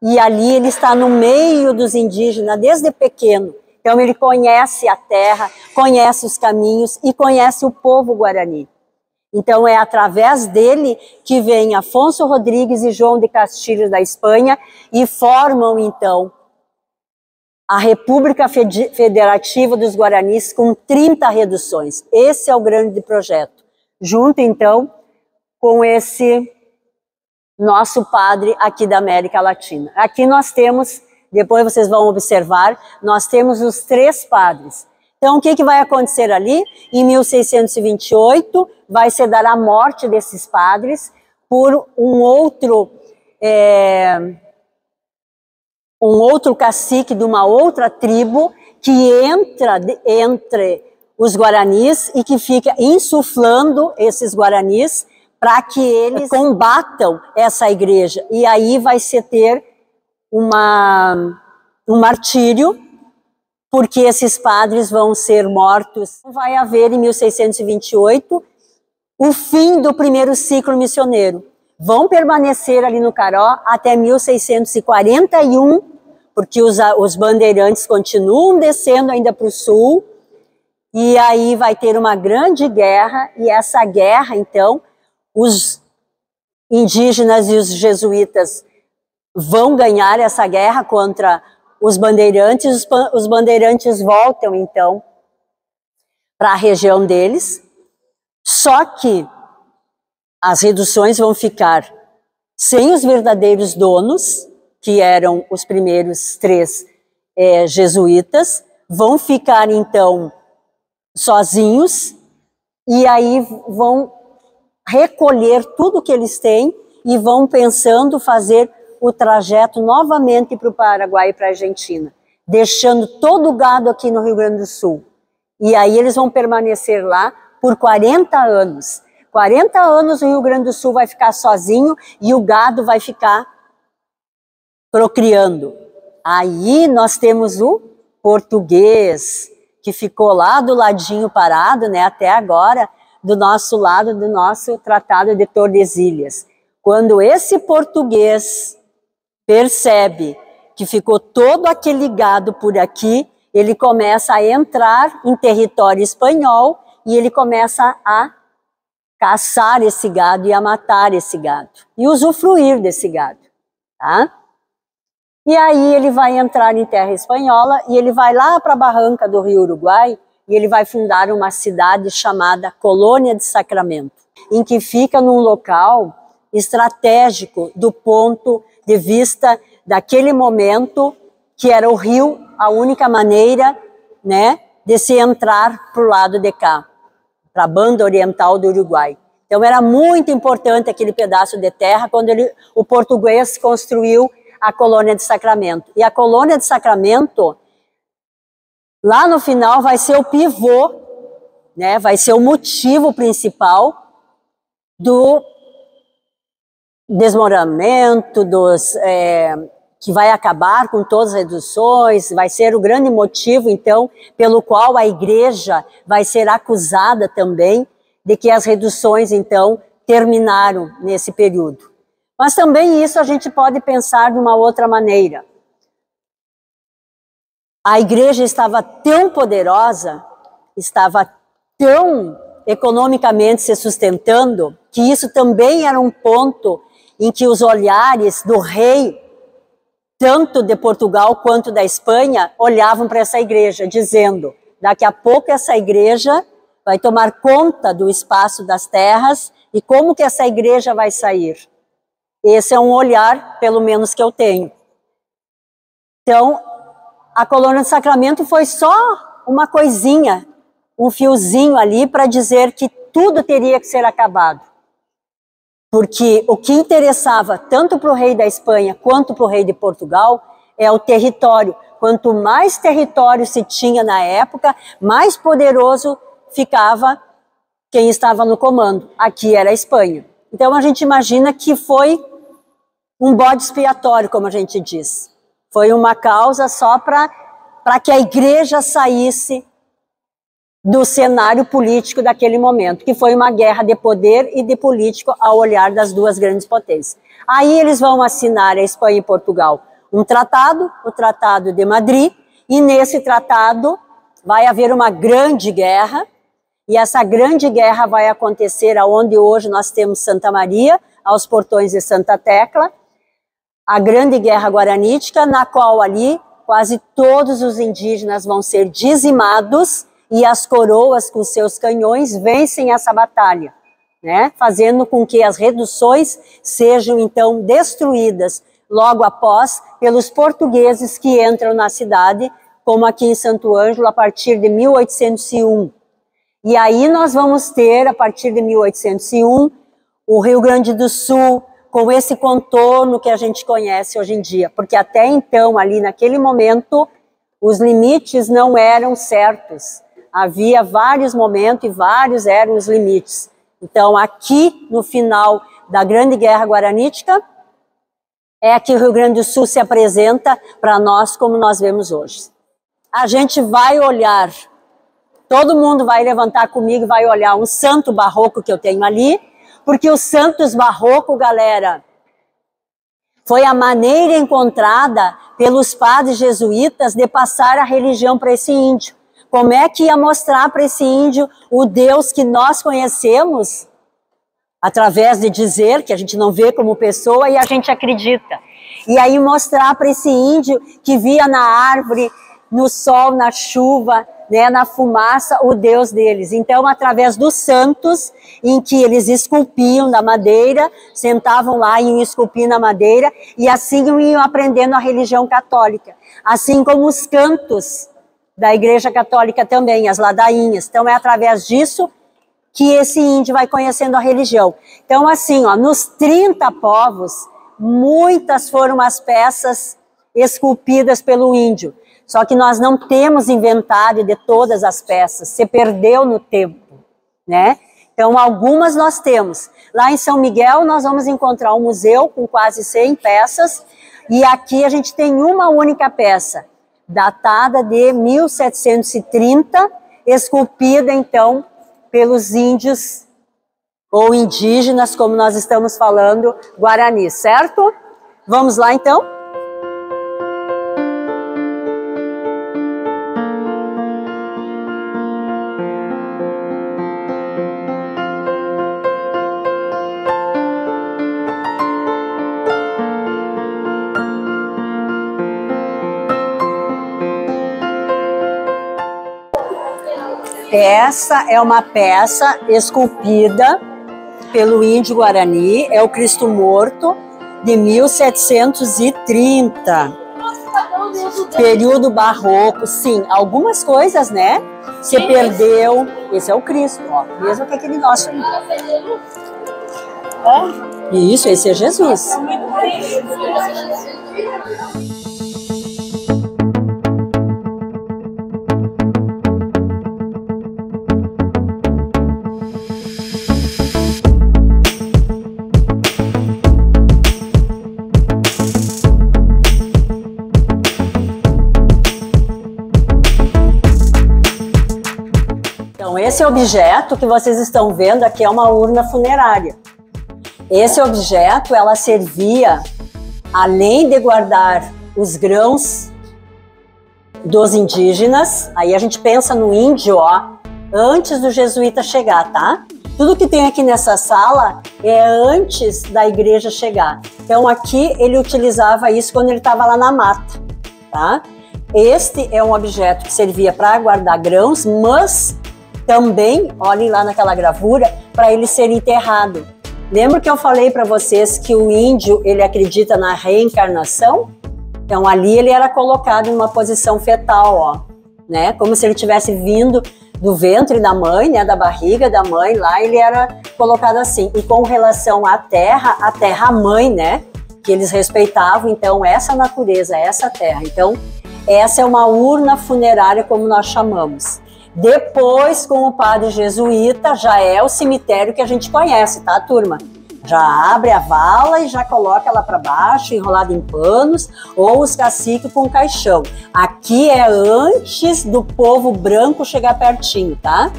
e ali ele está no meio dos indígenas desde pequeno. Então ele conhece a terra, conhece os caminhos e conhece o povo guarani. Então é através dele que vem Afonso Rodrigues e João de Castilhos da Espanha e formam então a República Federativa dos Guaranis com 30 reduções. Esse é o grande projeto. Junto então com esse nosso padre aqui da América Latina. Aqui nós temos, depois vocês vão observar, nós temos os 3 padres. Então, o que vai acontecer ali? Em 1628, vai se dar a morte desses padres por um outro cacique de uma outra tribo que entra entre os guaranis e que fica insuflando esses guaranis para que eles combatam essa igreja. E aí vai se ter um martírio, porque esses padres vão ser mortos. Vai haver, em 1628, o fim do primeiro ciclo missioneiro. Vão permanecer ali no Caaró até 1641, porque os bandeirantes continuam descendo ainda para o sul, e aí vai ter uma grande guerra, e essa guerra, então, os indígenas e os jesuítas vão ganhar essa guerra contra os bandeirantes voltam, então, para a região deles, só que as reduções vão ficar sem os verdadeiros donos, que eram os primeiros 3 jesuítas, vão ficar, então, sozinhos, e aí vão recolher tudo que eles têm e vão pensando fazer o trajeto novamente para o Paraguai e para a Argentina, deixando todo o gado aqui no Rio Grande do Sul. E aí eles vão permanecer lá por 40 anos. 40 anos o Rio Grande do Sul vai ficar sozinho e o gado vai ficar procriando. Aí nós temos o português, que ficou lá do ladinho parado, né, até agora, do nosso lado, do nosso Tratado de Tordesilhas. Quando esse português percebe que ficou todo aquele gado por aqui, ele começa a entrar em território espanhol e ele começa a caçar esse gado e a matar esse gado e usufruir desse gado, tá? E aí ele vai entrar em terra espanhola e ele vai lá para a barranca do Rio Uruguai e ele vai fundar uma cidade chamada Colônia de Sacramento, em que fica num local estratégico do ponto de vista daquele momento que era o rio, a única maneira, né, de se entrar para o lado de cá, para a banda oriental do Uruguai. Então era muito importante aquele pedaço de terra quando o português construiu a Colônia de Sacramento. E a Colônia de Sacramento, lá no final, vai ser o pivô, né, vai ser o motivo principal do desmoronamento, que vai acabar com todas as reduções, vai ser o grande motivo, então, pelo qual a igreja vai ser acusada também de que as reduções, então, terminaram nesse período. Mas também isso a gente pode pensar de uma outra maneira. A igreja estava tão poderosa, estava tão economicamente se sustentando, que isso também era um ponto em que os olhares do rei, tanto de Portugal quanto da Espanha, olhavam para essa igreja, dizendo, daqui a pouco essa igreja vai tomar conta do espaço das terras, e como que essa igreja vai sair? Esse é um olhar, pelo menos, que eu tenho. Então, a Colônia de Sacramento foi só uma coisinha, um fiozinho ali para dizer que tudo teria que ser acabado. Porque o que interessava tanto para o rei da Espanha quanto para o rei de Portugal é o território. Quanto mais território se tinha na época, mais poderoso ficava quem estava no comando. Aqui era a Espanha. Então a gente imagina que foi um bode expiatório, como a gente diz. Foi uma causa só para que a igreja saísse do cenário político daquele momento, que foi uma guerra de poder e de político ao olhar das duas grandes potências. Aí eles vão assinar, a Espanha e Portugal, um tratado, o Tratado de Madrid, e nesse tratado vai haver uma grande guerra, e essa grande guerra vai acontecer aonde hoje nós temos Santa Maria, aos portões de Santa Tecla, a Grande Guerra Guaranítica, na qual ali quase todos os indígenas vão ser dizimados e as coroas com seus canhões vencem essa batalha, né? Fazendo com que as reduções sejam então destruídas logo após pelos portugueses que entram na cidade, como aqui em Santo Ângelo, a partir de 1801. E aí nós vamos ter, a partir de 1801, o Rio Grande do Sul, com esse contorno que a gente conhece hoje em dia, porque até então, ali naquele momento, os limites não eram certos. Havia vários momentos e vários eram os limites. Então, aqui, no final da Grande Guerra Guaranítica, é que o Rio Grande do Sul se apresenta para nós como nós vemos hoje. A gente vai olhar, todo mundo vai levantar comigo e vai olhar um santo barroco que eu tenho ali, porque os santos barroco, galera, Foi a maneira encontrada pelos padres jesuítas de passar a religião para esse índio. Como é que ia mostrar para esse índio o Deus que nós conhecemos? Através de dizer, que a gente não vê como pessoa e a gente acredita. E aí mostrar para esse índio que via na árvore, no sol, na chuva, né, na fumaça, o Deus deles. Então, através dos santos, em que eles esculpiam na madeira, sentavam lá e iam esculpir na madeira, e assim iam aprendendo a religião católica. Assim como os cantos da Igreja Católica também, as ladainhas. Então, é através disso que esse índio vai conhecendo a religião. Então, assim, ó, nos 30 povos, muitas foram as peças esculpidas pelo índio. Só que nós não temos inventário de todas as peças, se perdeu no tempo, né? Então, algumas nós temos. Lá em São Miguel, nós vamos encontrar um museu com quase 100 peças, e aqui a gente tem uma única peça, datada de 1730, esculpida, então, pelos índios ou indígenas, como nós estamos falando, Guarani, certo? Vamos lá, então? Essa é uma peça esculpida pelo índio Guarani, é o Cristo Morto, de 1730. Período barroco, sim, algumas coisas, né? Se perdeu. Esse é o Cristo, ó, mesmo que aquele nosso aí. Isso, esse é Jesus. Esse objeto que vocês estão vendo aqui é uma urna funerária. Esse objeto, ela servia, além de guardar os grãos dos indígenas, aí a gente pensa no índio, ó, antes do jesuíta chegar, tá? Tudo que tem aqui nessa sala é antes da igreja chegar. Então aqui ele utilizava isso quando ele estava lá na mata, tá? Este é um objeto que servia para guardar grãos, mas também, olhem lá naquela gravura, para ele ser enterrado. Lembra que eu falei para vocês que o índio, ele acredita na reencarnação? Então ali ele era colocado em uma posição fetal, ó, né? Como se ele tivesse vindo do ventre da mãe, né? Da barriga da mãe, lá ele era colocado assim. E com relação à terra, a terra-mãe, né? Que eles respeitavam, então, essa natureza, essa terra. Então, essa é uma urna funerária, como nós chamamos. Depois, com o padre jesuíta, já é o cemitério que a gente conhece, tá, turma? Já abre a vala e já coloca lá para baixo, enrolado em panos, ou os caciques com caixão. Aqui é antes do povo branco chegar pertinho, tá?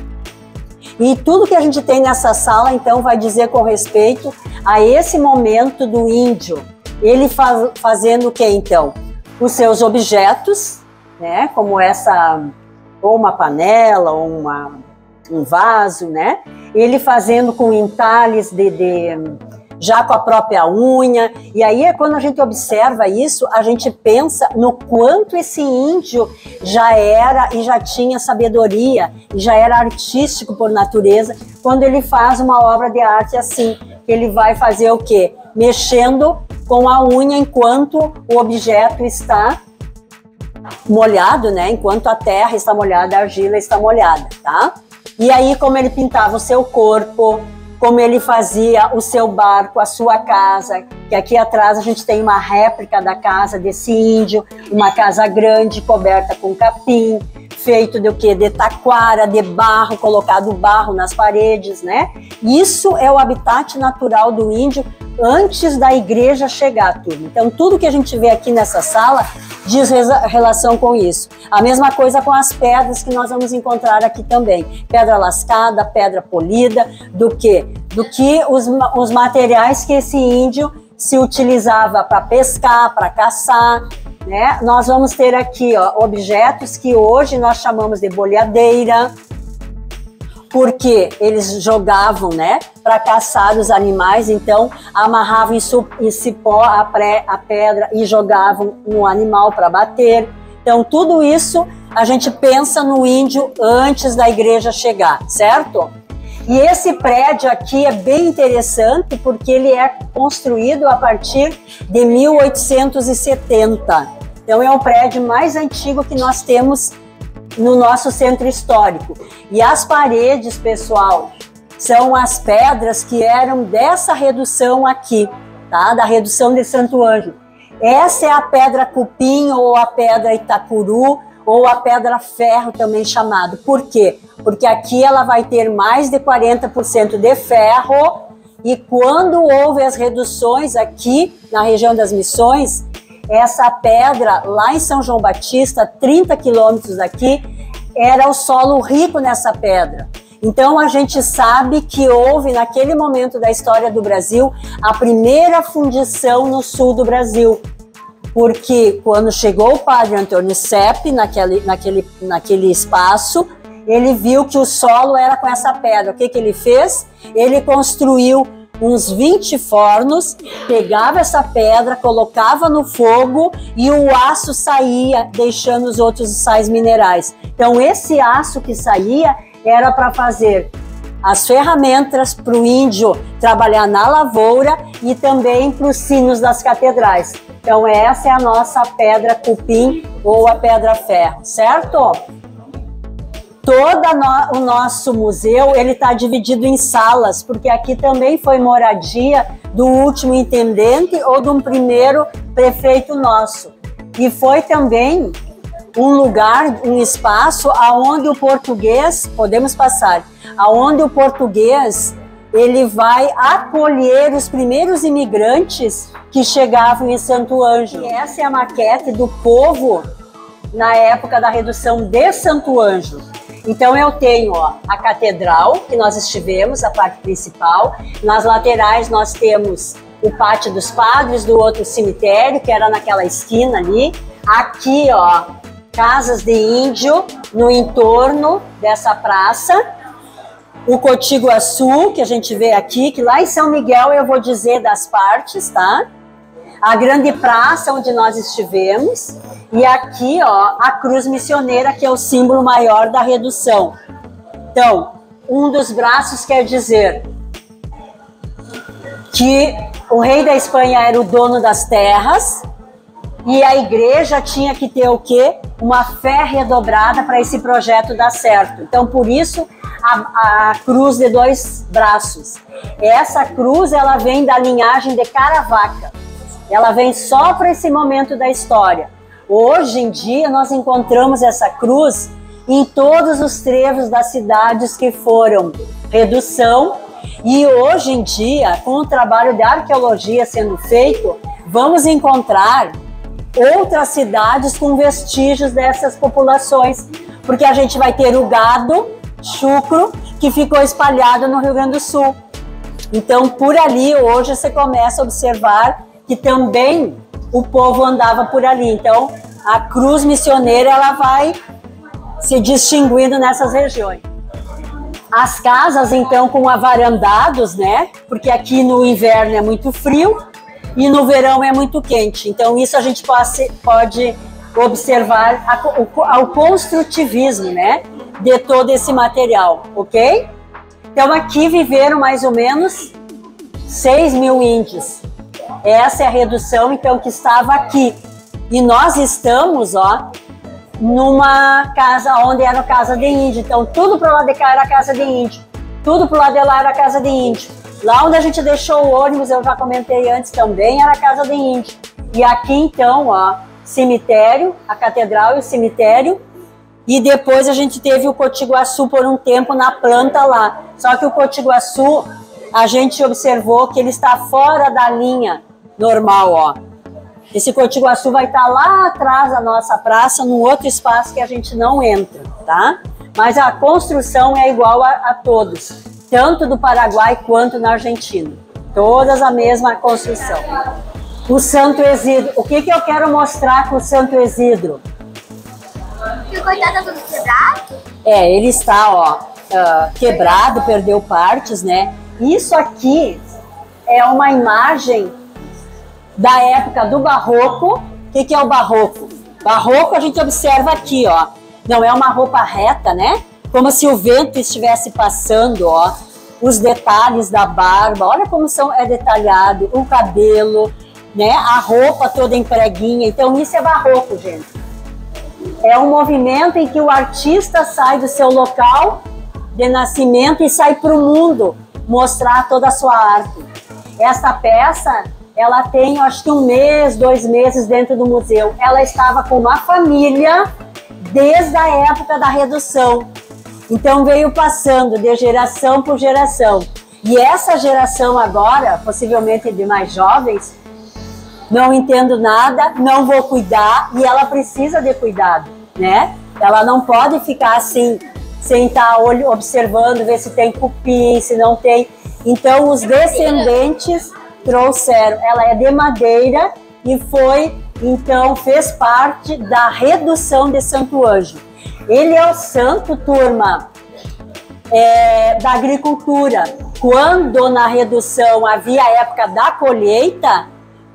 E tudo que a gente tem nessa sala, então, vai dizer com respeito a esse momento do índio. Ele fazendo o que, então? Os seus objetos, né? Como essa... ou uma panela, ou um vaso, né? Ele fazendo com entalhes já com a própria unha. E aí é quando a gente observa isso, a gente pensa no quanto esse índio já era e já tinha sabedoria, e já era artístico por natureza, quando ele faz uma obra de arte assim. Ele vai fazer o quê? Mexendo com a unha enquanto o objeto está molhado, né? Enquanto a terra está molhada, a argila está molhada, tá? E aí, como ele pintava o seu corpo, como ele fazia o seu barco, a sua casa, que aqui atrás a gente tem uma réplica da casa desse índio, uma casa grande, coberta com capim, feito de o quê? De taquara, de barro, colocado barro nas paredes, né? Isso é o habitat natural do índio antes da igreja chegar, turma. Então, tudo que a gente vê aqui nessa sala diz relação com isso. A mesma coisa com as pedras que nós vamos encontrar aqui também. Pedra lascada, pedra polida, do que os materiais que esse índio se utilizava para pescar, para caçar, né? Nós vamos ter aqui, ó, objetos que hoje nós chamamos de boleadeira, porque eles jogavam, né, para caçar os animais, então amarravam em cipó a pedra e jogavam no animal para bater. Então tudo isso a gente pensa no índio antes da igreja chegar, certo? E esse prédio aqui é bem interessante porque ele é construído a partir de 1870. Então é o prédio mais antigo que nós temos no nosso centro histórico. E as paredes, pessoal, são as pedras que eram dessa redução aqui, tá? Da redução de Santo Ângelo. Essa é a pedra cupim ou a pedra Itacuru ou a pedra ferro também chamado. Por quê? Porque aqui ela vai ter mais de 40% de ferro e quando houve as reduções aqui na região das Missões, essa pedra lá em São João Batista, 30 quilômetros daqui, era o solo rico nessa pedra. Então a gente sabe que houve naquele momento da história do Brasil a primeira fundição no sul do Brasil. Porque quando chegou o padre Antônio Sepp naquele espaço, ele viu que o solo era com essa pedra. O que ele fez? Ele construiu uns 20 fornos, pegava essa pedra, colocava no fogo e o aço saía, deixando os outros sais minerais. Então esse aço que saía era para fazer as ferramentas para o índio trabalhar na lavoura e também para os sinos das catedrais. Então essa é a nossa pedra cupim ou a pedra ferro, certo? Todo o nosso museu ele está dividido em salas, porque aqui também foi moradia do último intendente ou de um primeiro prefeito nosso. E foi também um lugar, um espaço aonde o português, podemos passar, aonde o português ele vai acolher os primeiros imigrantes que chegavam em Santo Ângelo. E essa é a maquete do povo na época da redução de Santo Ângelo. Então eu tenho, ó, a catedral que nós estivemos, a parte principal. Nas laterais nós temos o pátio dos padres do outro cemitério, que era naquela esquina ali. Aqui, ó, casas de índio no entorno dessa praça. O Cotiguaçu, que a gente vê aqui, que lá em São Miguel eu vou dizer das partes, tá? A grande praça onde nós estivemos. E aqui, ó, a cruz missioneira, que é o símbolo maior da redução. Então, um dos braços quer dizer que o rei da Espanha era o dono das terras e a igreja tinha que ter o quê? Uma fé redobrada para esse projeto dar certo. Então, por isso, a cruz de dois braços. Essa cruz, ela vem da linhagem de Caravaca. Ela vem só para esse momento da história. Hoje em dia, nós encontramos essa cruz em todos os trevos das cidades que foram redução. E hoje em dia, com o trabalho de arqueologia sendo feito, vamos encontrar outras cidades com vestígios dessas populações, porque a gente vai ter o gado chucro que ficou espalhado no Rio Grande do Sul. Então, por ali, hoje você começa a observar que também o povo andava por ali. Então, a cruz missioneira ela vai se distinguindo nessas regiões. As casas, então, com avarandados, né? Porque aqui no inverno é muito frio e no verão é muito quente. Então, isso a gente pode observar o construtivismo, né? De todo esse material, ok? Então, aqui viveram mais ou menos 6 mil índios. Essa é a redução, então, que estava aqui. E nós estamos, ó, numa casa onde era a casa de índio. Então, tudo para lá de cá era a casa de índio. Tudo para lá de lá era a casa de índio. Lá onde a gente deixou o ônibus, eu já comentei antes também, era a casa de índio. E aqui, então, ó, cemitério, a catedral e o cemitério. E depois a gente teve o Cotiguaçu por um tempo na planta lá. Só que o Cotiguaçu, a gente observou que ele está fora da linha normal, ó. Esse Cotiguaçu vai estar lá atrás da nossa praça, num outro espaço que a gente não entra, tá? Mas a construção é igual a todos, tanto do Paraguai quanto na Argentina. Todas a mesma construção. O Santo Isidro. O que eu quero mostrar com o Santo Isidro? E o coitado tá todo quebrado? Ele está, ó, quebrado, perdeu partes, né? Isso aqui é uma imagem da época do Barroco. O que é o Barroco? Barroco a gente observa aqui, ó. Não é uma roupa reta, né? Como se o vento estivesse passando, ó. Os detalhes da barba, olha como é detalhado, o cabelo, né? A roupa toda em preguinha. Então isso é Barroco, gente. É um movimento em que o artista sai do seu local de nascimento e sai para o mundo mostrar toda a sua arte. Essa peça, ela tem, acho que 1 mês, 2 meses dentro do museu. Ela estava com uma família desde a época da redução. Então veio passando de geração por geração. E essa geração agora, possivelmente de mais jovens, não entendo nada, não vou cuidar, e ela precisa de cuidado, né? Ela não pode ficar assim, sem estar observando, ver se tem cupim, se não tem. Então os descendentes trouxeram, ela é de madeira e então fez parte da redução de Santo Ângelo. Ele é o santo, turma, da agricultura. Quando na redução havia a época da colheita,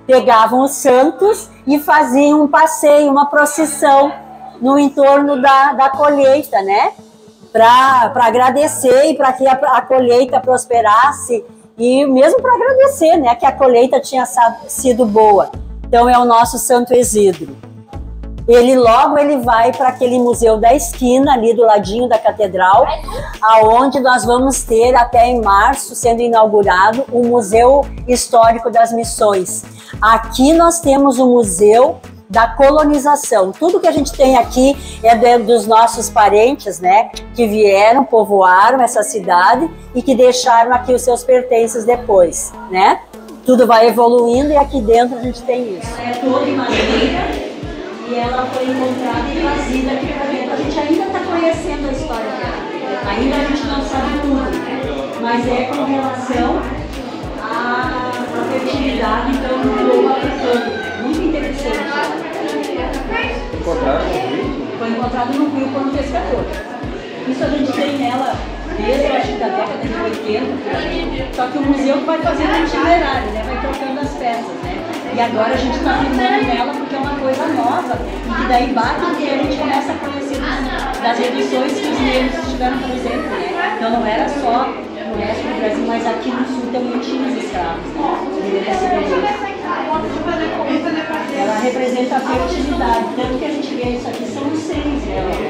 pegavam os santos e faziam um passeio, uma procissão no entorno da colheita, né? Para agradecer e para que a colheita prosperasse e mesmo para agradecer, né? Que a colheita tinha sido boa. Então é o nosso Santo Isidro. Logo ele vai para aquele museu da esquina, ali do ladinho da catedral, aonde nós vamos ter até em março, sendo inaugurado, o Museu Histórico das Missões. Aqui nós temos o Museu da Colonização. Tudo que a gente tem aqui é dos nossos parentes, né, que vieram, povoaram essa cidade e que deixaram aqui os seus pertences depois, né? Tudo vai evoluindo e aqui dentro a gente tem isso. É toda em madeira. E ela foi encontrada e trazida aqui para dentro. A gente ainda está conhecendo a história dela. Ainda a gente não sabe tudo, né? Mas é com relação à fertilidade, então, do globo africano. Muito interessante. Foi encontrado no rio por um pescador. Isso a gente tem nela desde, eu acho, da década de 80. Só que o museu vai fazendo um itinerário, né? Vai trocando as peças, né? E agora a gente está filmando nela porque é uma coisa nova e que daí bate porque a gente começa a conhecer das reduções que os negros estiveram presentes, né? Então não era só no resto do Brasil, mas aqui no sul também tinha os escravos, né? Ela representa a fertilidade, tanto que a gente vê isso aqui são os seios dela, né?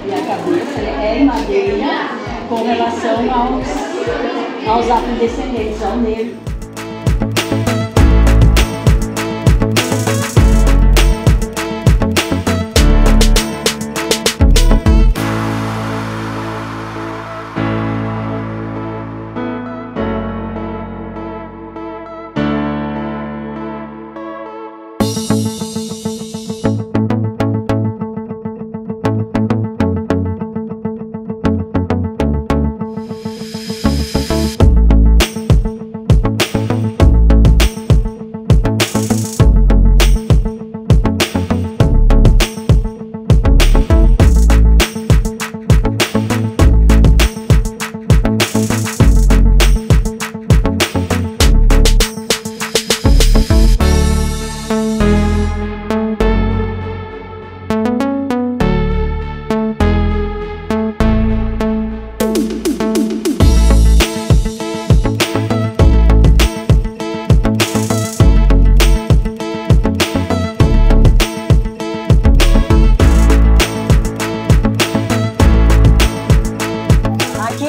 E a cabeça, né, é em madeira com relação aos afrodescendentes, ao negro.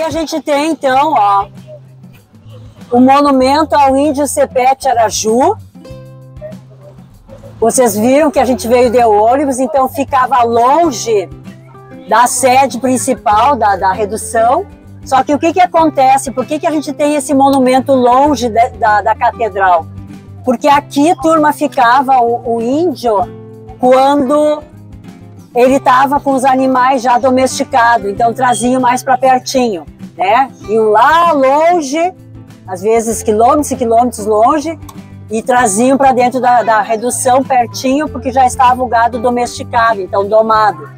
A gente tem então, ó, o monumento ao índio Sepete Araju. Vocês viram que a gente veio de ônibus, então ficava longe da sede principal da redução. Só que o que acontece? Por que a gente tem esse monumento longe da catedral? Porque aqui, turma, ficava o índio quando ele estava com os animais já domesticados, então traziam mais para pertinho, né? Iam lá longe, às vezes quilômetros e quilômetros longe, e traziam para dentro da redução pertinho, porque já estava o gado domesticado, então domado.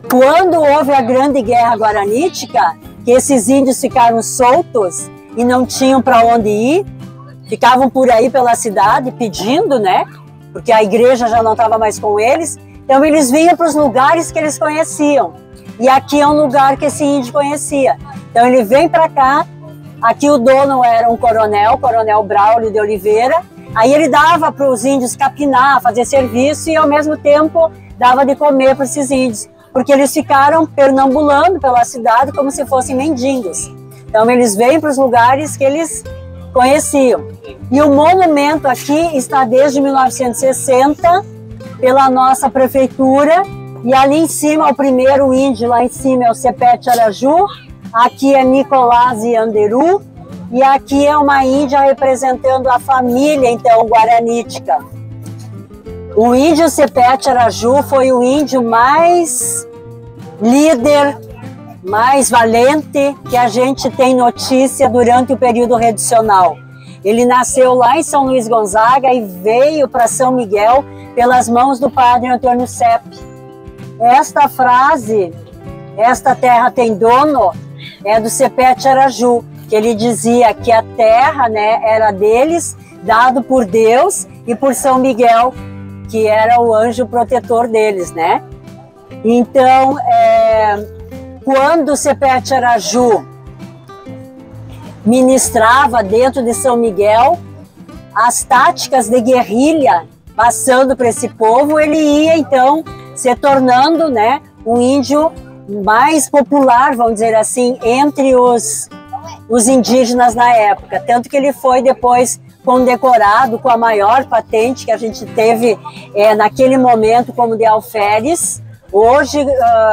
Quando houve a Grande Guerra Guaranítica, que esses índios ficaram soltos e não tinham para onde ir, ficavam por aí pela cidade pedindo, né? Porque a igreja já não estava mais com eles, então eles vinham para os lugares que eles conheciam. E aqui é um lugar que esse índio conhecia. Então ele vem para cá, aqui o dono era um coronel, Coronel Braulio de Oliveira, aí ele dava para os índios capinar, fazer serviço e ao mesmo tempo dava de comer para esses índios, porque eles ficaram pernambulando pela cidade como se fossem mendigos. Então eles vêm para os lugares que eles conheciam. E o monumento aqui está desde 1960 pela nossa prefeitura, e ali em cima, o primeiro índio lá em cima é o Sepete Araju, aqui é Nicolás Anderu, e aqui é uma índia representando a família, então, guaranítica. O índio Sepete Araju foi o índio mais líder, mais valente que a gente tem notícia durante o período reducional. Ele nasceu lá em São Luís Gonzaga e veio para São Miguel pelas mãos do padre Antônio Sepp. Esta frase, esta terra tem dono, é do Sepete Araju, que ele dizia que a terra, né, era deles, dado por Deus e por São Miguel, que era o anjo protetor deles, né? Então, quando o Sepete Araju ministrava dentro de São Miguel, as táticas de guerrilha passando para esse povo, ele ia então se tornando, né, um índio mais popular, vamos dizer assim, entre os indígenas na época. Tanto que ele foi depois condecorado com a maior patente que a gente teve naquele momento como de alferes. Hoje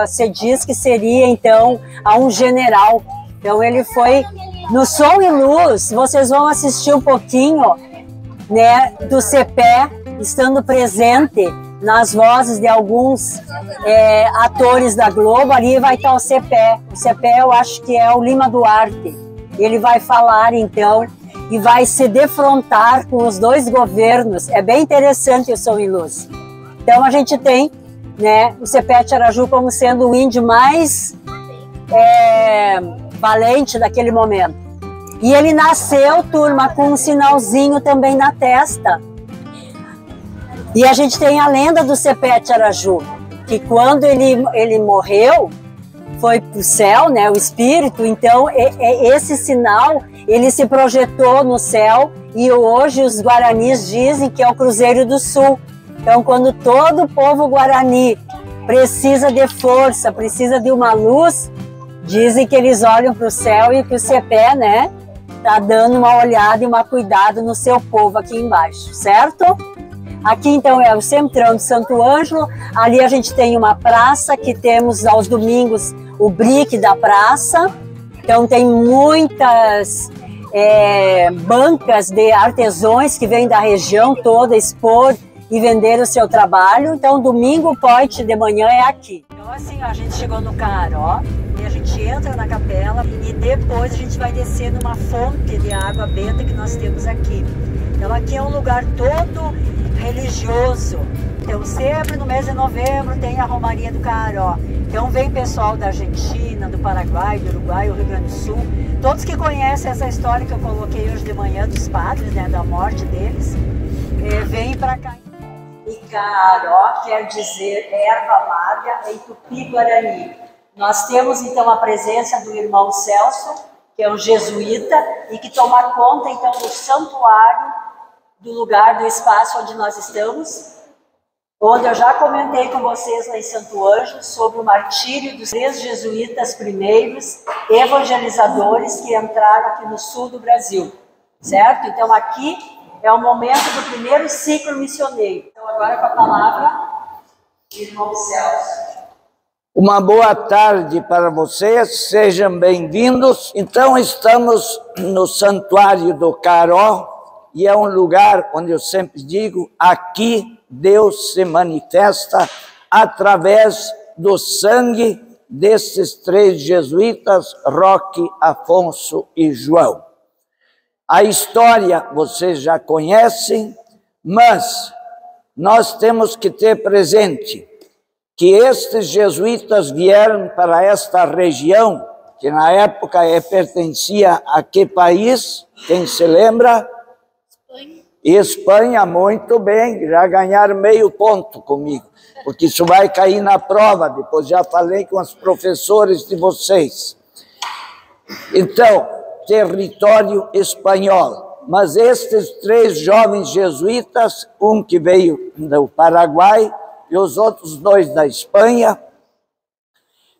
se diz que seria então a um general. Então ele foi no Som e Luz. Vocês vão assistir um pouquinho, né, do Cepé estando presente nas vozes de alguns atores da Globo. Ali vai estar o Cepé. O Cepé eu acho que é o Lima Duarte. Ele vai falar então e vai se defrontar com os dois governos. É bem interessante o Som e Luz. Então a gente tem, né, o Sepete Araju como sendo o índio mais valente daquele momento. E ele nasceu, turma, com um sinalzinho também na testa. E a gente tem a lenda do Sepete Araju, que quando ele morreu, foi para o céu, né, o espírito, então esse sinal, ele se projetou no céu, e hoje os guaranis dizem que é o Cruzeiro do Sul. Então, quando todo o povo guarani precisa de força, precisa de uma luz, dizem que eles olham para o céu e que o Cepé, né, tá dando uma olhada e uma cuidado no seu povo aqui embaixo, certo? Aqui então é o centrão de Santo Ângelo. Ali a gente tem uma praça que temos aos domingos o brick da praça. Então tem muitas bancas de artesãos que vêm da região toda expor e vender o seu trabalho. Então domingo, point de manhã é aqui. Então assim, a gente chegou no Caró e a gente entra na capela e depois a gente vai descer numa fonte de água benta que nós temos aqui. Então aqui é um lugar todo religioso. Então sempre no mês de novembro tem a Romaria do Caró. Então vem pessoal da Argentina, do Paraguai, do Uruguai, do Rio Grande do Sul. Todos que conhecem essa história que eu coloquei hoje de manhã dos padres, né, da morte deles, vêm para cá. E Caró quer dizer erva amarga em Tupi-Guarani. Nós temos então a presença do irmão Celso, que é um jesuíta e que toma conta então do santuário, do lugar, do espaço onde nós estamos, onde eu já comentei com vocês lá em Santo Ângelo sobre o martírio dos 3 jesuítas primeiros evangelizadores que entraram aqui no sul do Brasil, certo? Então aqui é o momento do primeiro ciclo missioneiro. Então agora com a palavra, irmão Celso. Uma boa tarde para vocês, sejam bem-vindos. Então estamos no Santuário do Caró, e é um lugar onde eu sempre digo, aqui Deus se manifesta através do sangue desses 3 jesuítas, Roque, Afonso e João. A história vocês já conhecem, mas nós temos que ter presente que estes jesuítas vieram para esta região, que na época pertencia a que país? Quem se lembra? Espanha. Espanha, muito bem, já ganharam meio ponto comigo, porque isso vai cair na prova, depois já falei com os professores de vocês. Então, território espanhol. Mas estes 3 jovens jesuítas, um que veio do Paraguai e os outros 2 da Espanha,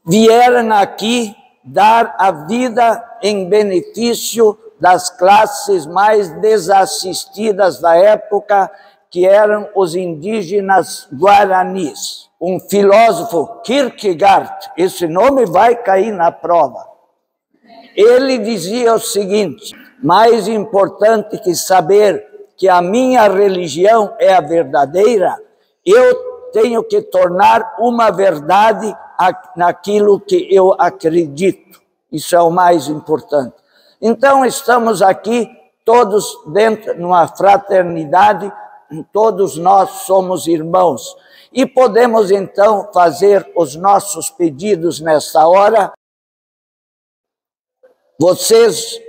vieram aqui dar a vida em benefício das classes mais desassistidas da época, que eram os indígenas guaranis. Um filósofo, Kierkegaard, esse nome vai cair na prova. Ele dizia o seguinte: mais importante que saber que a minha religião é a verdadeira, eu tenho que tornar uma verdade naquilo que eu acredito. Isso é o mais importante. Então, estamos aqui todos dentro de uma fraternidade, todos nós somos irmãos. E podemos, então, fazer os nossos pedidos nessa hora. Vocês,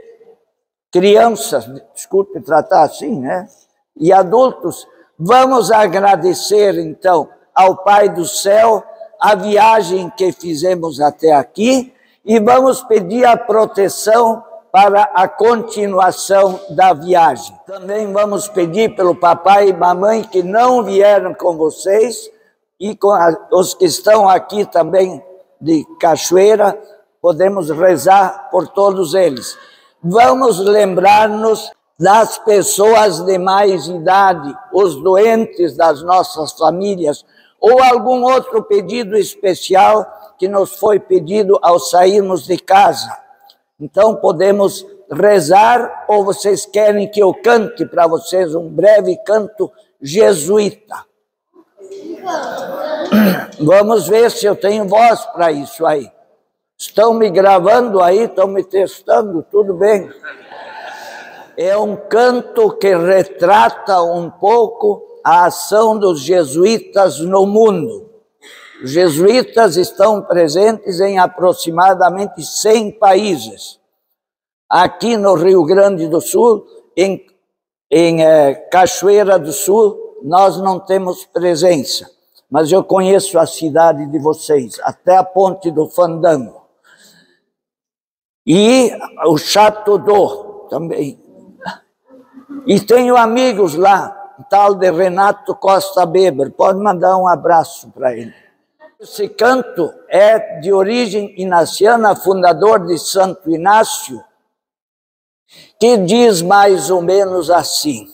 crianças, desculpe tratar assim, né? E adultos, vamos agradecer, então, ao Pai do Céu a viagem que fizemos até aqui e vamos pedir a proteção para a continuação da viagem. Também vamos pedir pelo papai e mamãe que não vieram com vocês e com os que estão aqui também de Cachoeira, podemos rezar por todos eles. Vamos lembrar-nos das pessoas de mais idade, os doentes das nossas famílias, ou algum outro pedido especial que nos foi pedido ao sairmos de casa. Então podemos rezar, ou vocês querem que eu cante para vocês um breve canto jesuíta? Vamos ver se eu tenho voz para isso aí. Estão me gravando aí, estão me testando, tudo bem. É um canto que retrata um pouco a ação dos jesuítas no mundo. Os jesuítas estão presentes em aproximadamente 100 países. Aqui no Rio Grande do Sul, em Cachoeira do Sul, nós não temos presença. Mas eu conheço a cidade de vocês, até a Ponte do Fandango. E o Chateau também. E tenho amigos lá, um tal de Renato Costa Weber, pode mandar um abraço para ele. Esse canto é de origem inaciana, fundador de Santo Inácio, que diz mais ou menos assim: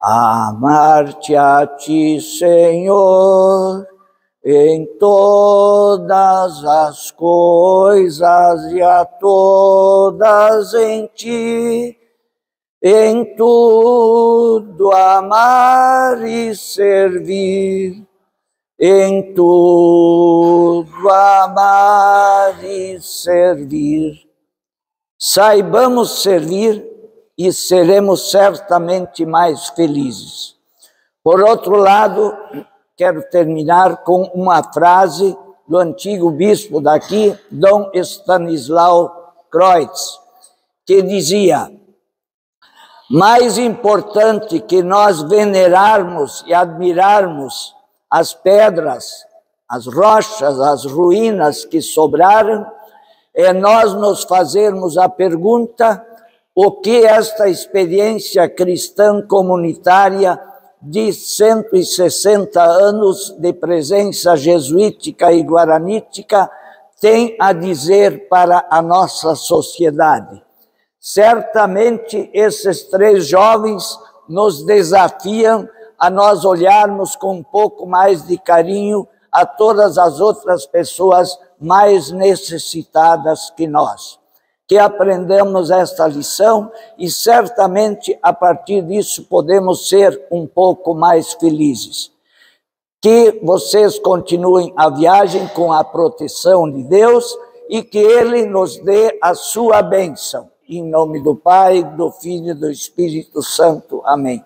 amar-te a ti, Senhor, em todas as coisas e a todas em ti, em tudo amar e servir, em tudo amar e servir. Saibamos servir e seremos certamente mais felizes. Por outro lado, quero terminar com uma frase do antigo bispo daqui, Dom Stanislau Kreutz, que dizia: mais importante que nós venerarmos e admirarmos as pedras, as rochas, as ruínas que sobraram, é nós nos fazermos a pergunta: o que esta experiência cristã comunitária de 160 anos de presença jesuítica e guaranítica tem a dizer para a nossa sociedade? Certamente esses 3 jovens nos desafiam a nós olharmos com um pouco mais de carinho a todas as outras pessoas mais necessitadas que nós. Que aprendamos esta lição e certamente a partir disso podemos ser um pouco mais felizes. Que vocês continuem a viagem com a proteção de Deus e que Ele nos dê a sua bênção. Em nome do Pai, do Filho e do Espírito Santo. Amém.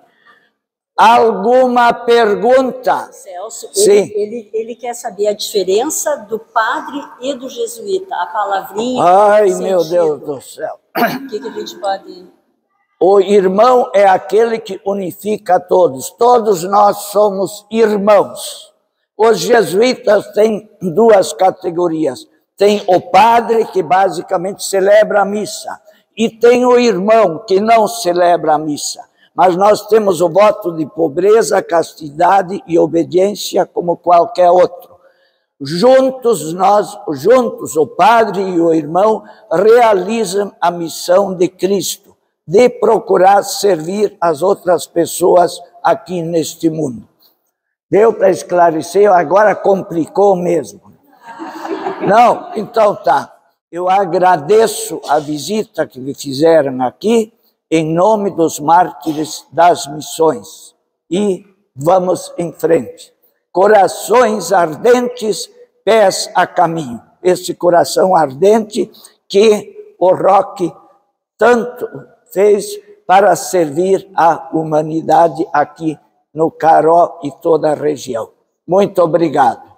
Alguma pergunta? Celso, Sim. ele quer saber a diferença do padre e do jesuíta, a palavrinha. Ai, meu Deus do céu. O que a gente pode... O irmão é aquele que unifica todos. Todos nós somos irmãos. Os jesuítas têm duas categorias. Tem o padre, que basicamente celebra a missa, e tem o irmão, que não celebra a missa. Mas nós temos o voto de pobreza, castidade e obediência como qualquer outro. Juntos, o padre e o irmão realizam a missão de Cristo, de procurar servir as outras pessoas aqui neste mundo. Deu para esclarecer? Agora complicou mesmo. Não? Então tá. Eu agradeço a visita que me fizeram aqui, em nome dos mártires das missões. E vamos em frente. Corações ardentes, pés a caminho. Esse coração ardente que o Roque tanto fez para servir a humanidade aqui no Caró e toda a região. Muito obrigado.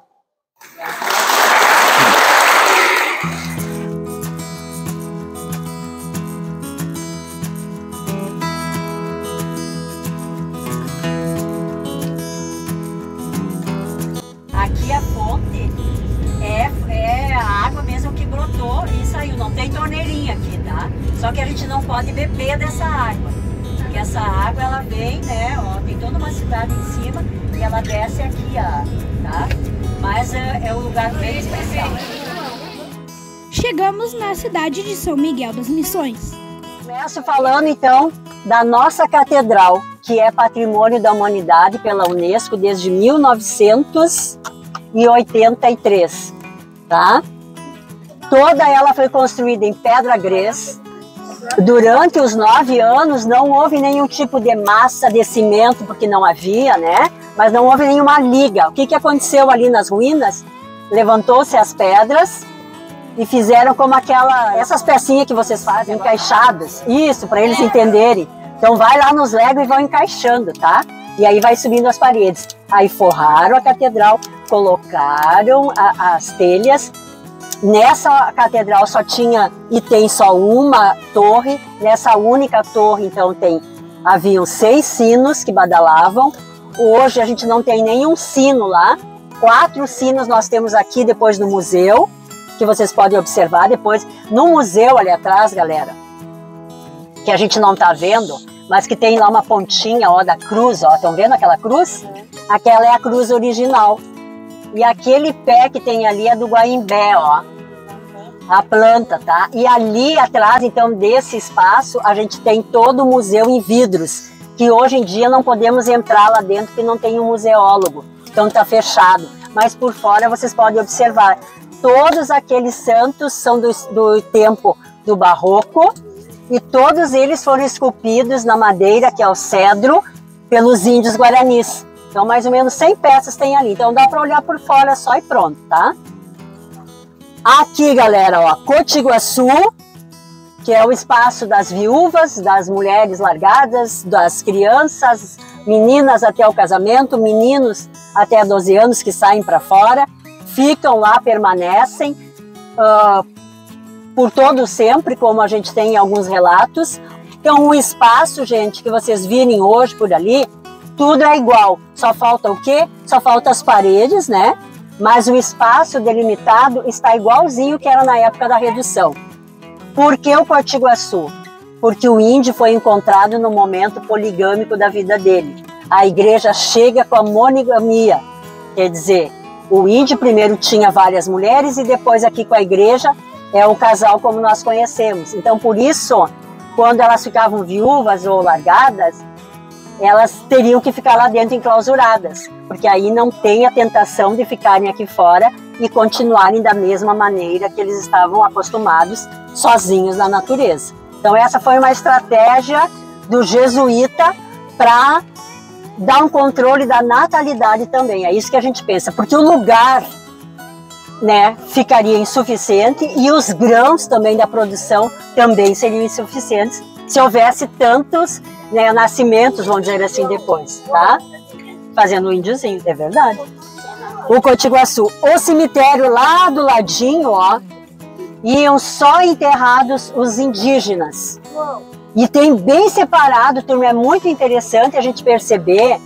Aqui a fonte é a água mesmo que brotou e saiu. Não tem torneirinha aqui, tá? Só que a gente não pode beber dessa água. Porque essa água, ela vem, né? Ó, tem toda uma cidade em cima e ela desce aqui, ó, tá? Mas é um lugar bem especial. Chegamos na cidade de São Miguel das Missões. Começo falando, então, da nossa catedral, que é Patrimônio da Humanidade pela Unesco desde 1983, tá? Toda ela foi construída em pedra grés. Durante os 9 anos não houve nenhum tipo de massa de cimento, porque não havia, né? Mas não houve nenhuma liga. O que aconteceu ali nas ruínas? Levantou-se as pedras e fizeram como essas pecinhas que vocês fazem, encaixadas. Isso, para eles entenderem. Então vai lá nos Lego e vão encaixando, tá? E aí vai subindo as paredes. Aí forraram a catedral, colocaram as telhas. Nessa catedral só tinha e tem só uma torre. Nessa única torre, então, haviam 6 sinos que badalavam. Hoje a gente não tem nenhum sino lá. 4 sinos nós temos aqui depois no museu, que vocês podem observar depois. No museu ali atrás, galera, que a gente não tá vendo, mas que tem lá uma pontinha, ó, da cruz, ó. Estão vendo aquela cruz? Aquela é a cruz original. E aquele pé que tem ali é do guaimbé, ó. A planta, tá? E ali atrás, então, desse espaço, a gente tem todo o museu em vidros, que hoje em dia não podemos entrar lá dentro, porque não tem um museólogo. Então tá fechado. Mas por fora vocês podem observar. Todos aqueles santos são do tempo do Barroco, e todos eles foram esculpidos na madeira, que é o cedro, pelos índios guaranis. Então, mais ou menos 100 peças tem ali. Então, dá para olhar por fora só e pronto, tá? Aqui, galera, ó, Cotiguaçu, que é o espaço das viúvas, das mulheres largadas, das crianças, meninas até o casamento, meninos até 12 anos que saem para fora, ficam lá, permanecem por todo sempre, como a gente tem em alguns relatos. Então, o espaço, gente, que vocês virem hoje por ali, tudo é igual. Só falta o quê? Só falta as paredes, né? Mas o espaço delimitado está igualzinho que era na época da redução. Por que o Cotiguaçu? Porque o índio foi encontrado no momento poligâmico da vida dele. A igreja chega com a monogamia, quer dizer, o índio primeiro tinha várias mulheres e depois aqui com a igreja é o casal como nós conhecemos. Então, por isso, quando elas ficavam viúvas ou largadas, elas teriam que ficar lá dentro enclausuradas, porque aí não tem a tentação de ficarem aqui fora e continuarem da mesma maneira que eles estavam acostumados, sozinhos na natureza. Então essa foi uma estratégia do jesuíta para dar um controle da natalidade também. É isso que a gente pensa, porque o lugar né, ficaria insuficiente e os grãos também da produção também seriam insuficientes se houvesse tantos, né, nascimentos, vamos dizer assim, depois, tá? Fazendo o índiozinho, é verdade. O Cotiguaçu, o cemitério lá do ladinho, ó, iam só enterrados os indígenas. E tem bem separado, turma, é muito interessante a gente perceber.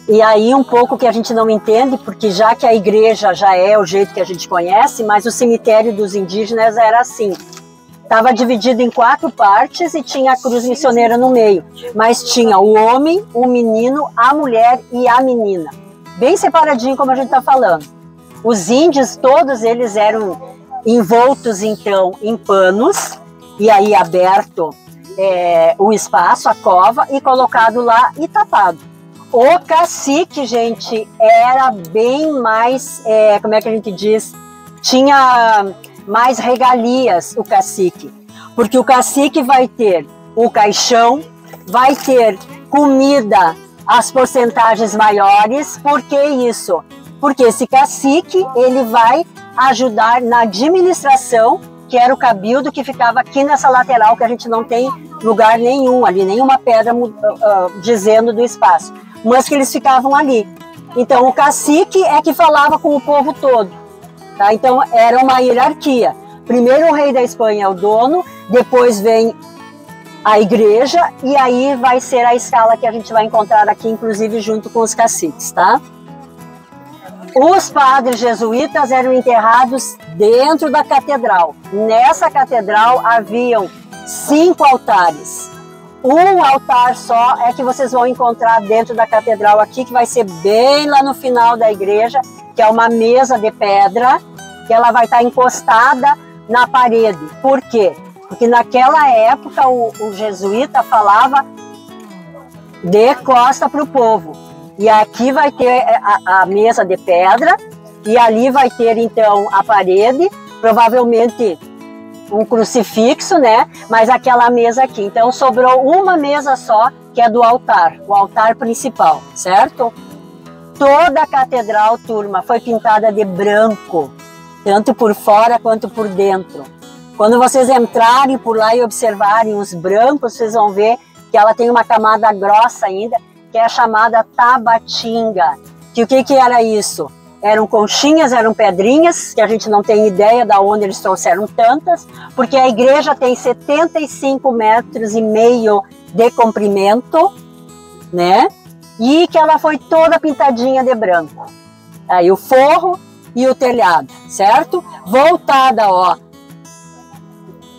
E aí um pouco que a gente não entende, porque já que a igreja já é o jeito que a gente conhece, mas o cemitério dos indígenas era assim. Estava dividido em 4 partes e tinha a cruz missioneira no meio. Mas tinha o homem, o menino, a mulher e a menina. Bem separadinho, como a gente está falando. Os índios, todos eles eram envoltos, então, em panos, e aí aberto o espaço, a cova, e colocado lá e tapado. O cacique, gente, era bem mais, como é que a gente diz? Tinha mais regalias, o cacique. Porque o cacique vai ter o caixão, vai ter comida, as porcentagens maiores. Por que isso? Porque esse cacique, ele vai ajudar na administração, que era o cabildo que ficava aqui nessa lateral, que a gente não tem lugar nenhum ali, nenhuma pedra dizendo do espaço, mas que eles ficavam ali. Então o cacique é que falava com o povo todo, tá? Então era uma hierarquia. Primeiro o rei da Espanha é o dono, depois vem a igreja, e aí vai ser a escala que a gente vai encontrar aqui, inclusive junto com os caciques, tá? Os padres jesuítas eram enterrados dentro da catedral. Nessa catedral haviam 5 altares. Um altar só é que vocês vão encontrar dentro da catedral aqui, que vai ser bem lá no final da igreja, que é uma mesa de pedra, que ela vai estar encostada na parede. Por quê? Porque naquela época o jesuíta falava de costa para o povo. E aqui vai ter a mesa de pedra, e ali vai ter então a parede, provavelmente um crucifixo, né? Mas aquela mesa aqui. Então sobrou uma mesa só, que é do altar, o altar principal, certo? Toda a catedral, turma, foi pintada de branco, tanto por fora quanto por dentro. Quando vocês entrarem por lá e observarem os brancos, vocês vão ver que ela tem uma camada grossa ainda, que é a chamada tabatinga. Que o que era isso? Eram conchinhas, eram pedrinhas, que a gente não tem ideia de onde eles trouxeram tantas, porque a igreja tem 75,5 metros de comprimento, né? E que ela foi toda pintadinha de branco. Aí o forro e o telhado, certo? Voltada, ó,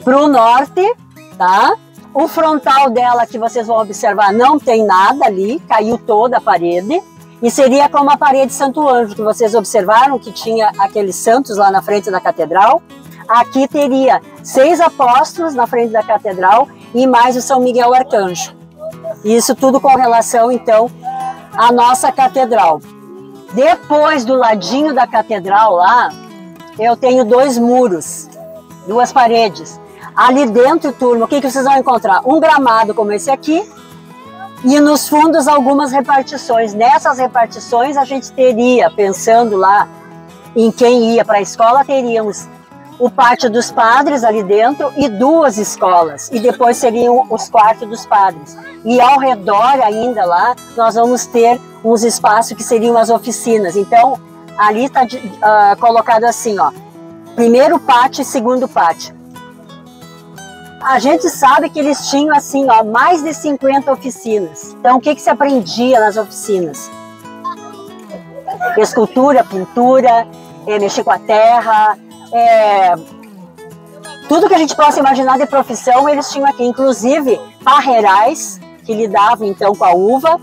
pro norte, tá? O frontal dela, que vocês vão observar, não tem nada ali, caiu toda a parede. E seria como a parede de Santo Ângelo, que vocês observaram que tinha aqueles santos lá na frente da catedral. Aqui teria 6 apóstolos na frente da catedral e mais o São Miguel Arcanjo. Isso tudo com relação, então, à nossa catedral. Depois, do ladinho da catedral lá, eu tenho 2 muros, 2 paredes. Ali dentro, turma, o que vocês vão encontrar? Um gramado como esse aqui, e nos fundos algumas repartições. Nessas repartições a gente teria, pensando lá em quem ia para a escola, teríamos o pátio dos padres ali dentro e 2 escolas. E depois seriam os quartos dos padres. E ao redor ainda lá, nós vamos ter uns espaços que seriam as oficinas. Então, ali está colocado assim, ó, primeiro pátio e segundo pátio. A gente sabe que eles tinham assim, ó, mais de 50 oficinas. Então, o que se aprendia nas oficinas? Escultura, pintura, mexer com a terra, tudo que a gente possa imaginar de profissão, eles tinham aqui. Inclusive, parreirais, que lidavam então com a uva,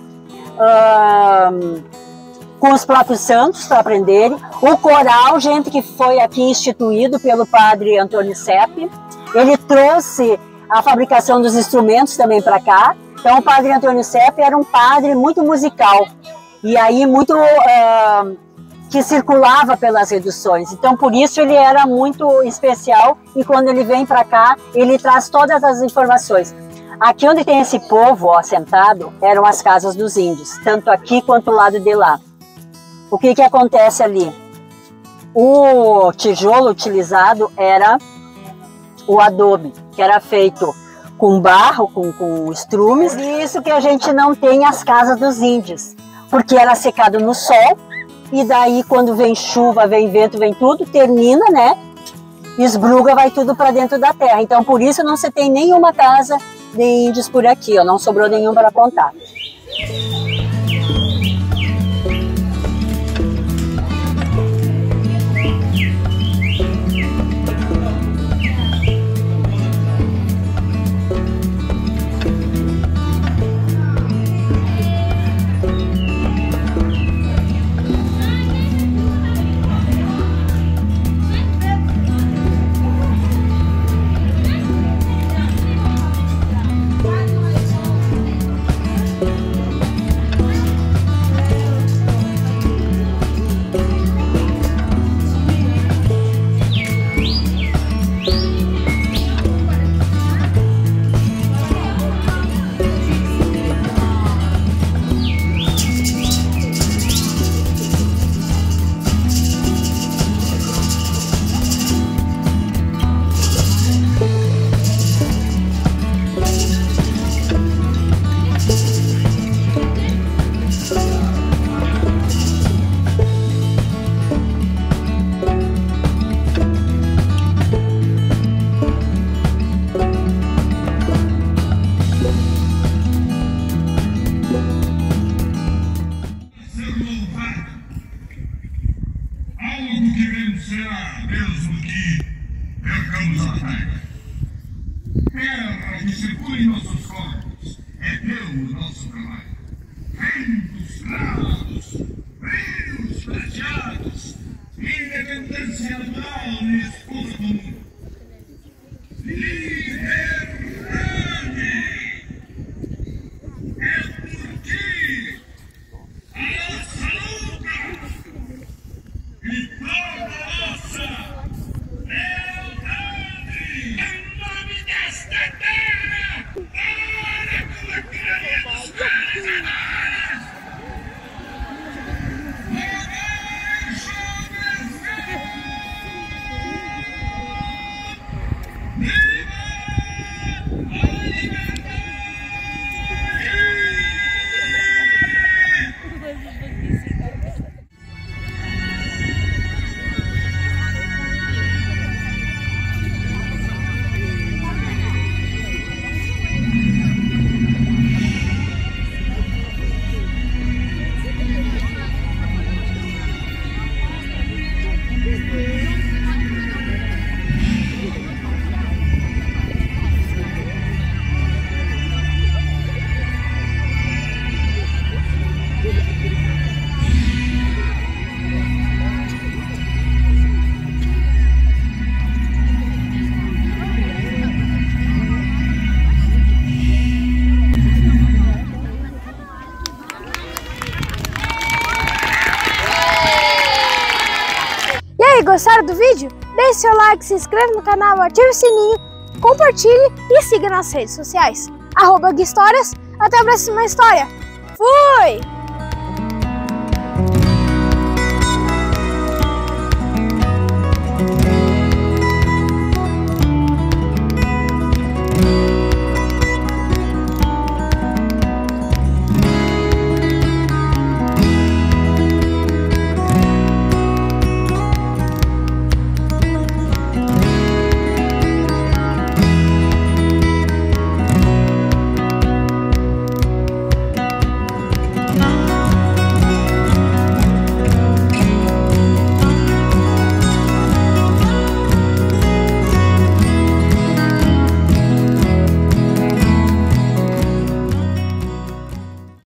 com os próprios santos para aprenderem. O coral, gente, que foi aqui instituído pelo padre Antônio Sepp. Ele trouxe a fabricação dos instrumentos também para cá. Então o padre Antônio Sepp era um padre muito musical. E aí muito que circulava pelas reduções. Então por isso ele era muito especial. E quando ele vem para cá, ele traz todas as informações. Aqui onde tem esse povo, ó, sentado, eram as casas dos índios. Tanto aqui quanto do lado de lá. O que acontece ali? O tijolo utilizado era o adobe, que era feito com barro, com estrumes. E isso que a gente não tem as casas dos índios, porque era secado no sol, e daí quando vem chuva, vem vento, vem tudo, termina, né? Esbruga, vai tudo para dentro da terra. Então por isso não se tem nenhuma casa de índios por aqui, ó, não sobrou nenhum para contar. Será mesmo que percamos a batalha. Terra que circula em nossos corpos é Deus nosso trabalho. Ventos bravos, rios prateados, independência animal e escudo do mundo. Liberdade é por ti a nossa luta e toda a nossa lealdade em nome desta terra para com a tirania dos mares e mares. E aí, gostaram do vídeo? Deixe seu like, se inscreva no canal, ative o sininho, compartilhe e siga nas redes sociais. @GuiaHistórias. Até a próxima história. Fui!